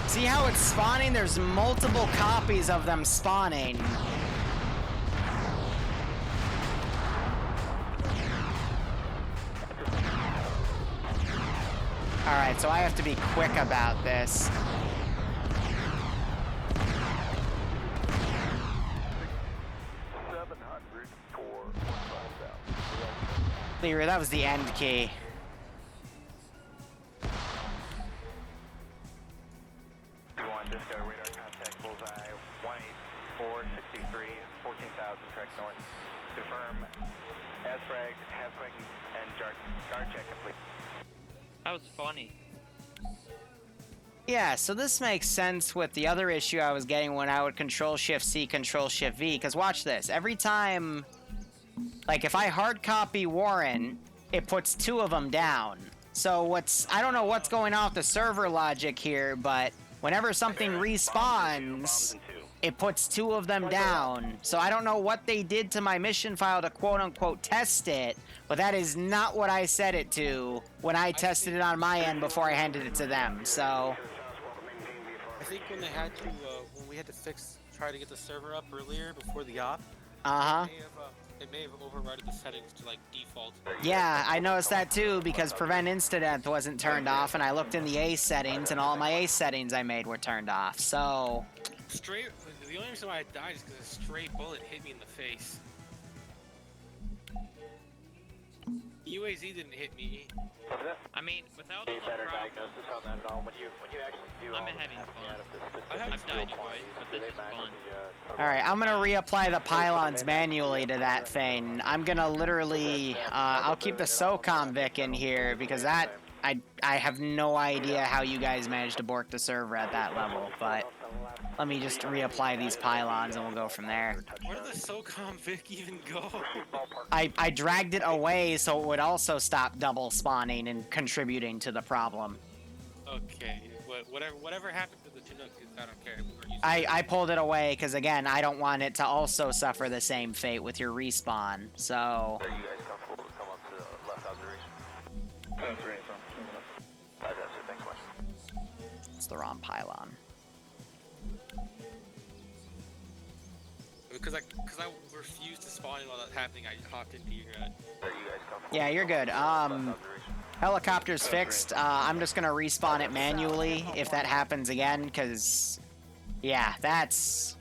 See how it's spawning? There's multiple copies of them spawning. Alright, so I have to be quick about this. Liru, that was the end key. Disco radar contact bullseye 18463, 14,000 track north. Confirm as fragged, half fragged, and guard check complete. That was funny. Yeah, so this makes sense with the other issue I was getting when I would Control-Shift-C, Control-Shift-V, because watch this. Every time, like, if I hard copy Warren, it puts 2 of them down. So I don't know what's going on with the server logic here, but whenever something respawns, it puts 2 of them down. So I don't know what they did to my mission file to quote-unquote test it, but that is not what I set it to when I tested it on my end before I handed it to them, so... I think when they had to, when we had to try to get the server up earlier before the op, Uh-huh. it may have overridden the settings to, like, default. Yeah, I noticed that too, because Prevent Incident wasn't turned off, and I looked in the ACE settings, and all my ACE settings I made were turned off, so... The only reason why I died is because a stray bullet hit me in the face. UAZ didn't hit me. I mean, without Any the better problem, diagnosis on that at all? When you actually do I'm all having that, fun. out of the I've died twice, but this is fun. Alright, I'm gonna reapply the pylons manually to that thing. I'm gonna literally, I'll keep the SOCOM Vic in here, because that, I have no idea how you guys managed to bork the server at that level, but let me just reapply these pylons and we'll go from there. Where did the SOCOM Vic even go? I dragged it away so it would also stop double spawning and contributing to the problem. Okay, whatever happened to the Chinook, I don't care. I pulled it away because, again, I don't want it to also suffer the same fate with your respawn, so... Are you guys comfortable to come up to the left observation? That's right, that's it, thanks so much. It's the wrong pylon. Because I refused to spawn and all that happening, I hopped into your... Are you guys comfortable? Yeah, you're good. Helicopter's fixed. I'm just gonna respawn it manually if that happens again, because... Yeah, that's...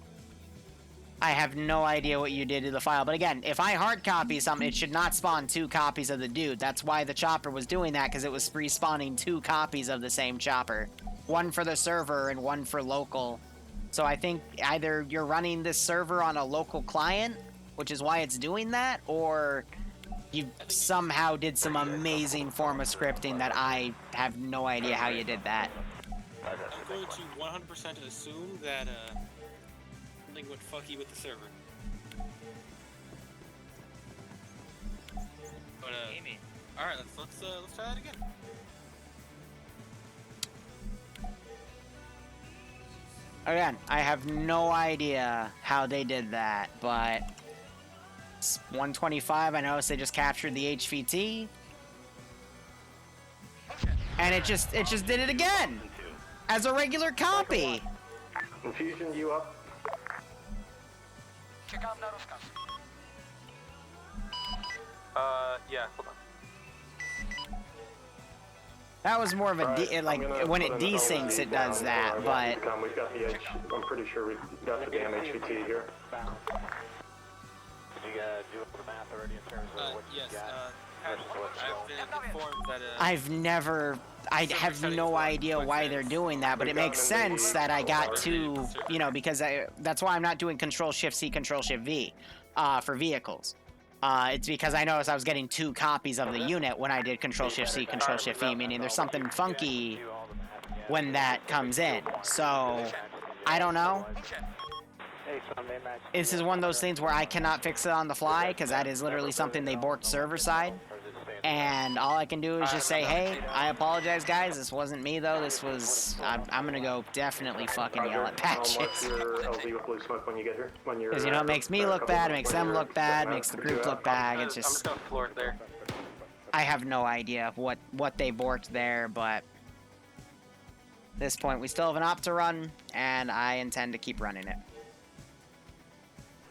I have no idea what you did to the file. But again, if I hard copy something, it should not spawn 2 copies of the dude. That's why the chopper was doing that, because it was respawning 2 copies of the same chopper. 1 for the server and 1 for local. So I think either you're running this server on a local client, which is why it's doing that, or you somehow did some amazing form of scripting that I have no idea how you did that. I'm going to 100% assume that something went fucky with the server. But all right, let's try that again. Again, I have no idea how they did that, but it's 125. I noticed they just captured the HVT, and it just did it again as a regular copy. Confusion, you up? Yeah, hold on. That was more of a when it desyncs, it does that, but We've got the I'm pretty sure we've got the damn HVT here. Did you do the math already in terms of what you Yes, got? I've been informed that I have no idea why they're doing that, but it makes sense that I got 2, you know, because that's why I'm not doing Control-Shift-C, Control-Shift-V for vehicles. It's because I noticed I was getting 2 copies of the unit when I did Control-Shift-C, Control-Shift-V, meaning there's something funky when that comes in. So, I don't know. This is one of those things where I cannot fix it on the fly, because that is literally something they borked server side. And all I can do is just say, hey, I apologize, guys. This wasn't me, though. This was... I'm gonna go definitely fucking yell at patches. Because, you know, it makes me look bad, it makes them look bad, makes the group look bad. It's just... I'm just gonna floor it there. I have no idea what they borked there, but... At this point, we still have an op to run, and I intend to keep running it.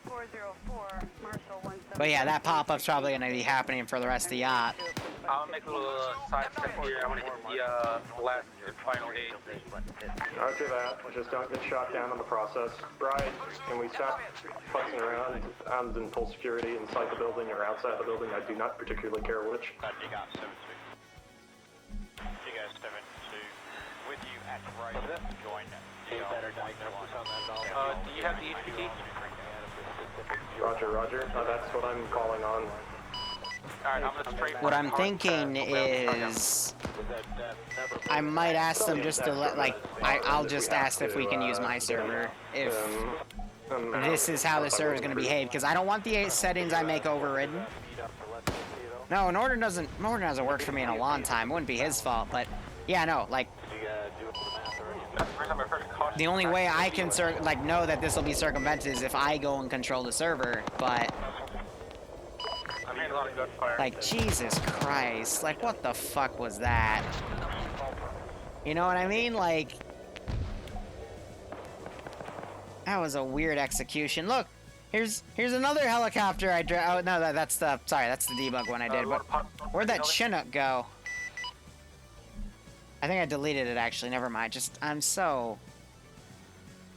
404, Marshall 17. But yeah, that pop-up's probably going to be happening for the rest of the yacht. I'll make a little side step here. I want to hit the last and final aid. Roger that. Just don't get shot down in the process. Brian, can we stop fussing around in full security inside the building or outside the building? I do not particularly care which. You got 7-2. You guys 7-2. With you at right. Join. Do you have the HPT? Roger, roger. That's what I'm calling on. Alright, I'm gonna straight. What I'm thinking is I might ask them just to let, like, I'll just ask if we can use my server if this is how the server is going to behave, because I don't want the settings I make overridden. No, Norton hasn't worked for me in a long time. It wouldn't be his fault, but yeah, no, like, the only way I can know that this will be circumvented is if I go and control the server, but I'm hearing a lot of gunfire. like, Jesus Christ, like, what the fuck was that? You know what I mean? Like, that was a weird execution. Look, here's another helicopter I oh no, that's the debug one I did. But where'd that Chinook go? I think I deleted it actually. Never mind. I'm so.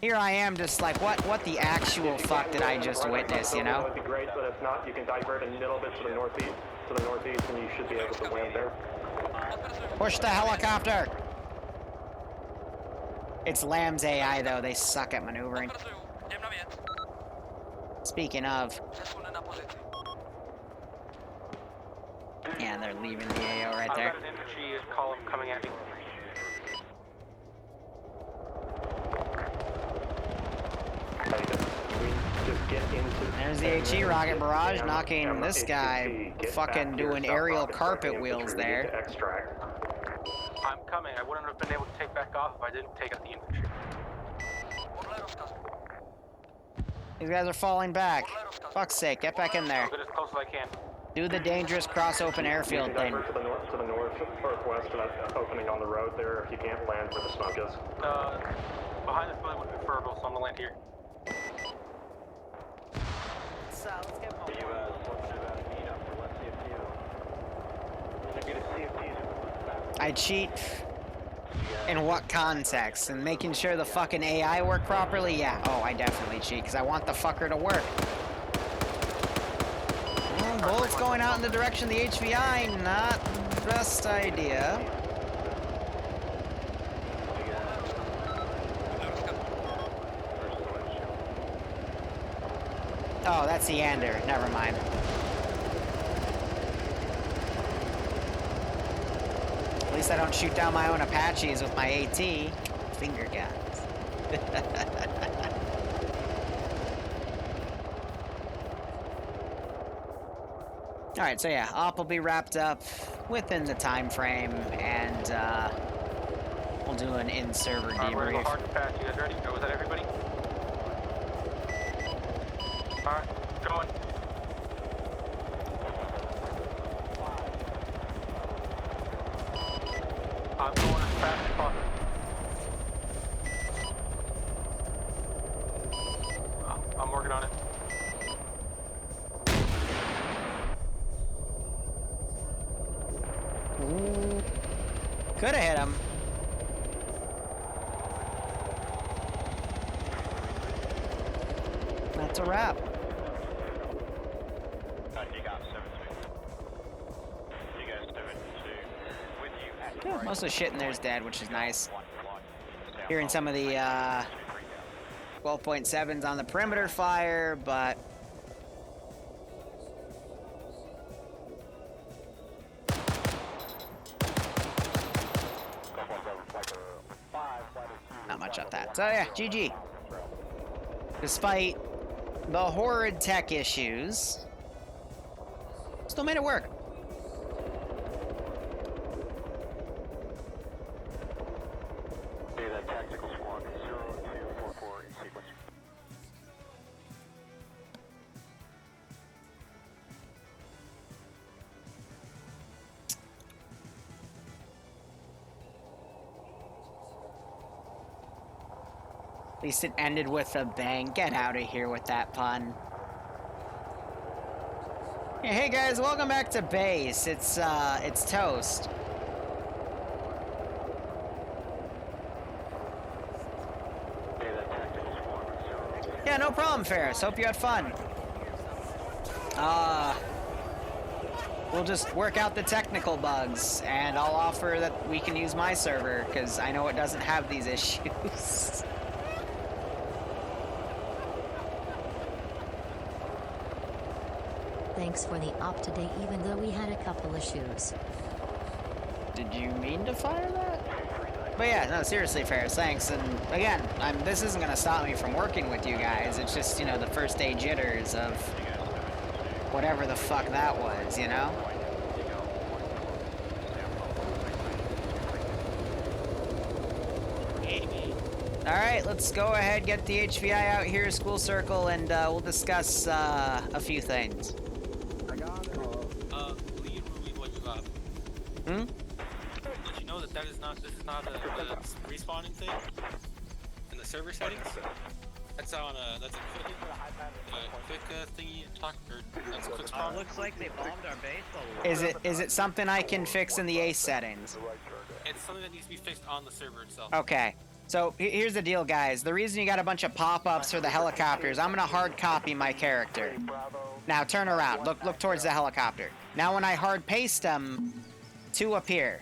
Here I am, just like, what the actual fuck did I just witness? You know? That would be great, but if not, you can divert a little bit to the northeast, and you should be able to land there. Push the helicopter. It's Lamb's AI though. They suck at maneuvering. Speaking of. Yeah, they're leaving the AO right there. I've got an infantry column coming at me. There's the HE rocket barrage knocking this guy fucking doing aerial carpet wheels there. I'm coming. I wouldn't have been able to take back off if I didn't take out the infantry. These guys are falling back. Fuck's sake, get back in there. I'll get as close as I can. Do the dangerous cross-open airfield thing. To the northwest, to that opening on the road there, if you can't land where the smoke is. Behind this building would be preferable, so I'm gonna land here. Let's get home. I cheat in what context? And making sure the fucking AI work properly? Yeah. Oh, I definitely cheat because I want the fucker to work. Bullets going out in the direction of the HVI, not the best idea. Oh, that's the Yander. Never mind. At least I don't shoot down my own Apaches with my AT. Finger guns. Alright, so yeah, op will be wrapped up within the time frame, and we'll do an in-server debrief. We're gonna go hard and fast. You guys ready? Was that everybody? Alright, going. I'm going as fast as possible. I'm working on it. Could have hit him. That's a wrap. You got 7-2. You guys 7-2. With you at Most of the shit in there is dead, which is nice. Hearing some of the 12.7s on the perimeter fire, but not much of that. So yeah, GG. Despite the horrid tech issues, still made it work. Data tactical squad 0244 in sequence. At least it ended with a bang. Get out of here with that pun. Hey guys, welcome back to base. It's Toast. Yeah, no problem, Ferris. Hope you had fun. We'll just work out the technical bugs, and I'll offer that we can use my server, because I know it doesn't have these issues. Thanks for the up-to-date even though we had a couple issues. Did you mean to fire that? But yeah, no, seriously, Ferris, thanks. And again, this isn't going to stop me from working with you guys. It's just, you know, the first day jitters of whatever the fuck that was, you know? Alright, let's go ahead, get the HVI out here, school circle, and we'll discuss a few things. I got it. Liru, what you got? Hmm? Did you know that this is not a respawning thing in the server settings? That's on that's a quick thingy talk, or that's a quick spawn. Looks like they bombed our base. Is it something I can fix in the ACE settings? It's something that needs to be fixed on the server itself. Okay. So here's the deal, guys. The reason you got a bunch of pop-ups for the helicopters, I'm gonna hard copy my character. Now turn around. Look towards the helicopter. Now when I hard paste them, 2 appear.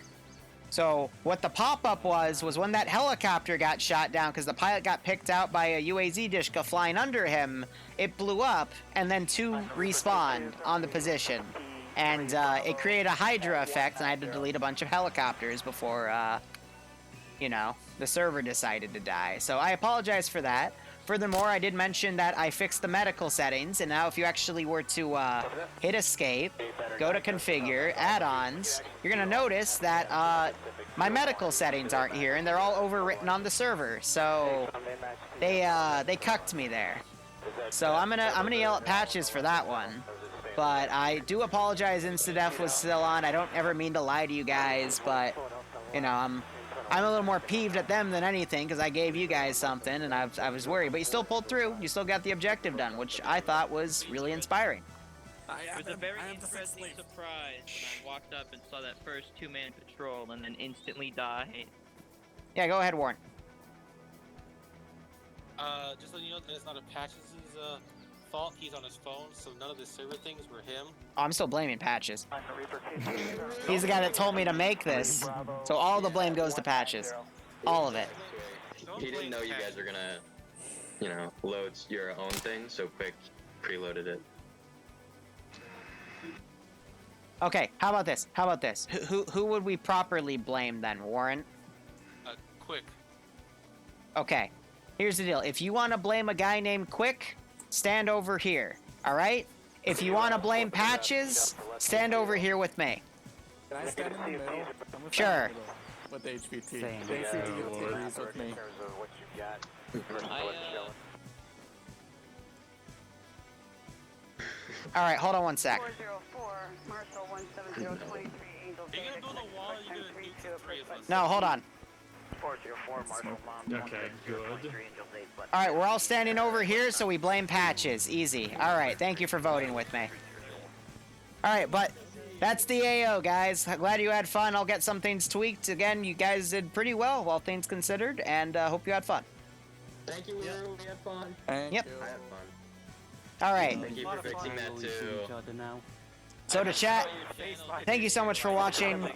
So what the pop-up was when that helicopter got shot down because the pilot got picked out by a UAZ Dishka flying under him, it blew up, and then 2 respawned on the position. And it created a Hydra effect, and I had to delete a bunch of helicopters before, you know, the server decided to die. So I apologize for that. Furthermore, I did mention that I fixed the medical settings, and now if you actually were to hit escape, go to configure, add-ons, you're gonna notice that my medical settings aren't here, and they're all overwritten on the server. So they cucked me there. So I'm gonna yell at Patches for that one. But I do apologize. InstaDef was still on. I don't ever mean to lie to you guys, but you know, I'm a little more peeved at them than anything because I gave you guys something and I was worried. But you still pulled through. You still got the objective done, which I thought was really inspiring. It was a very interesting surprise when I walked up and saw that first 2-man patrol and then instantly died. Yeah, go ahead, Warren. Just letting you know that it's not a Patches' fault. He's on his phone, so none of the server things were him. Oh, I'm still blaming Patches. He's the guy that told me to make this, so all the blame goes to Patches. All of it. He didn't know you guys were gonna, you know, load your own thing, so Quick preloaded it. Okay, how about this? How about this? Who would we properly blame then, Warren? Quick. Okay, here's the deal. If you want to blame a guy named Quick, stand over here, all right? If you want to blame Patches, stand over here with me. Can I stand in the middle? Sure. With the HVT. The HVT agrees with me. All right, hold on one sec. 404, Marshall 17023, Angel Are you gonna build a wall or are you gonna nuke the 3 of us? No, hold on. 404, Marshall Mom. Okay, good. All right, we're all standing over here, so we blame Patches. Easy. All right, thank you for voting with me. All right, but that's the AO, guys. Glad you had fun. I'll get some things tweaked. Again, you guys did pretty well, all things considered, and hope you had fun. Thank you, Liru. We had fun. Yep. I had fun. All right. Thank you for fixing that too. So to chat, thank you so much for watching.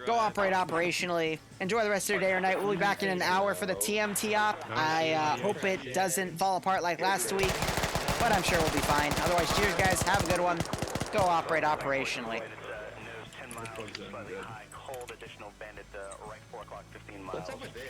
Go operate operationally. Enjoy the rest of your day or night. We'll be back in an hour for the TMT op. I hope it doesn't fall apart like last week, but I'm sure we'll be fine. Otherwise, cheers, guys. Have a good one. Go operate operationally. Cold additional bandit right 4 o'clock, 15 miles. What's up with this?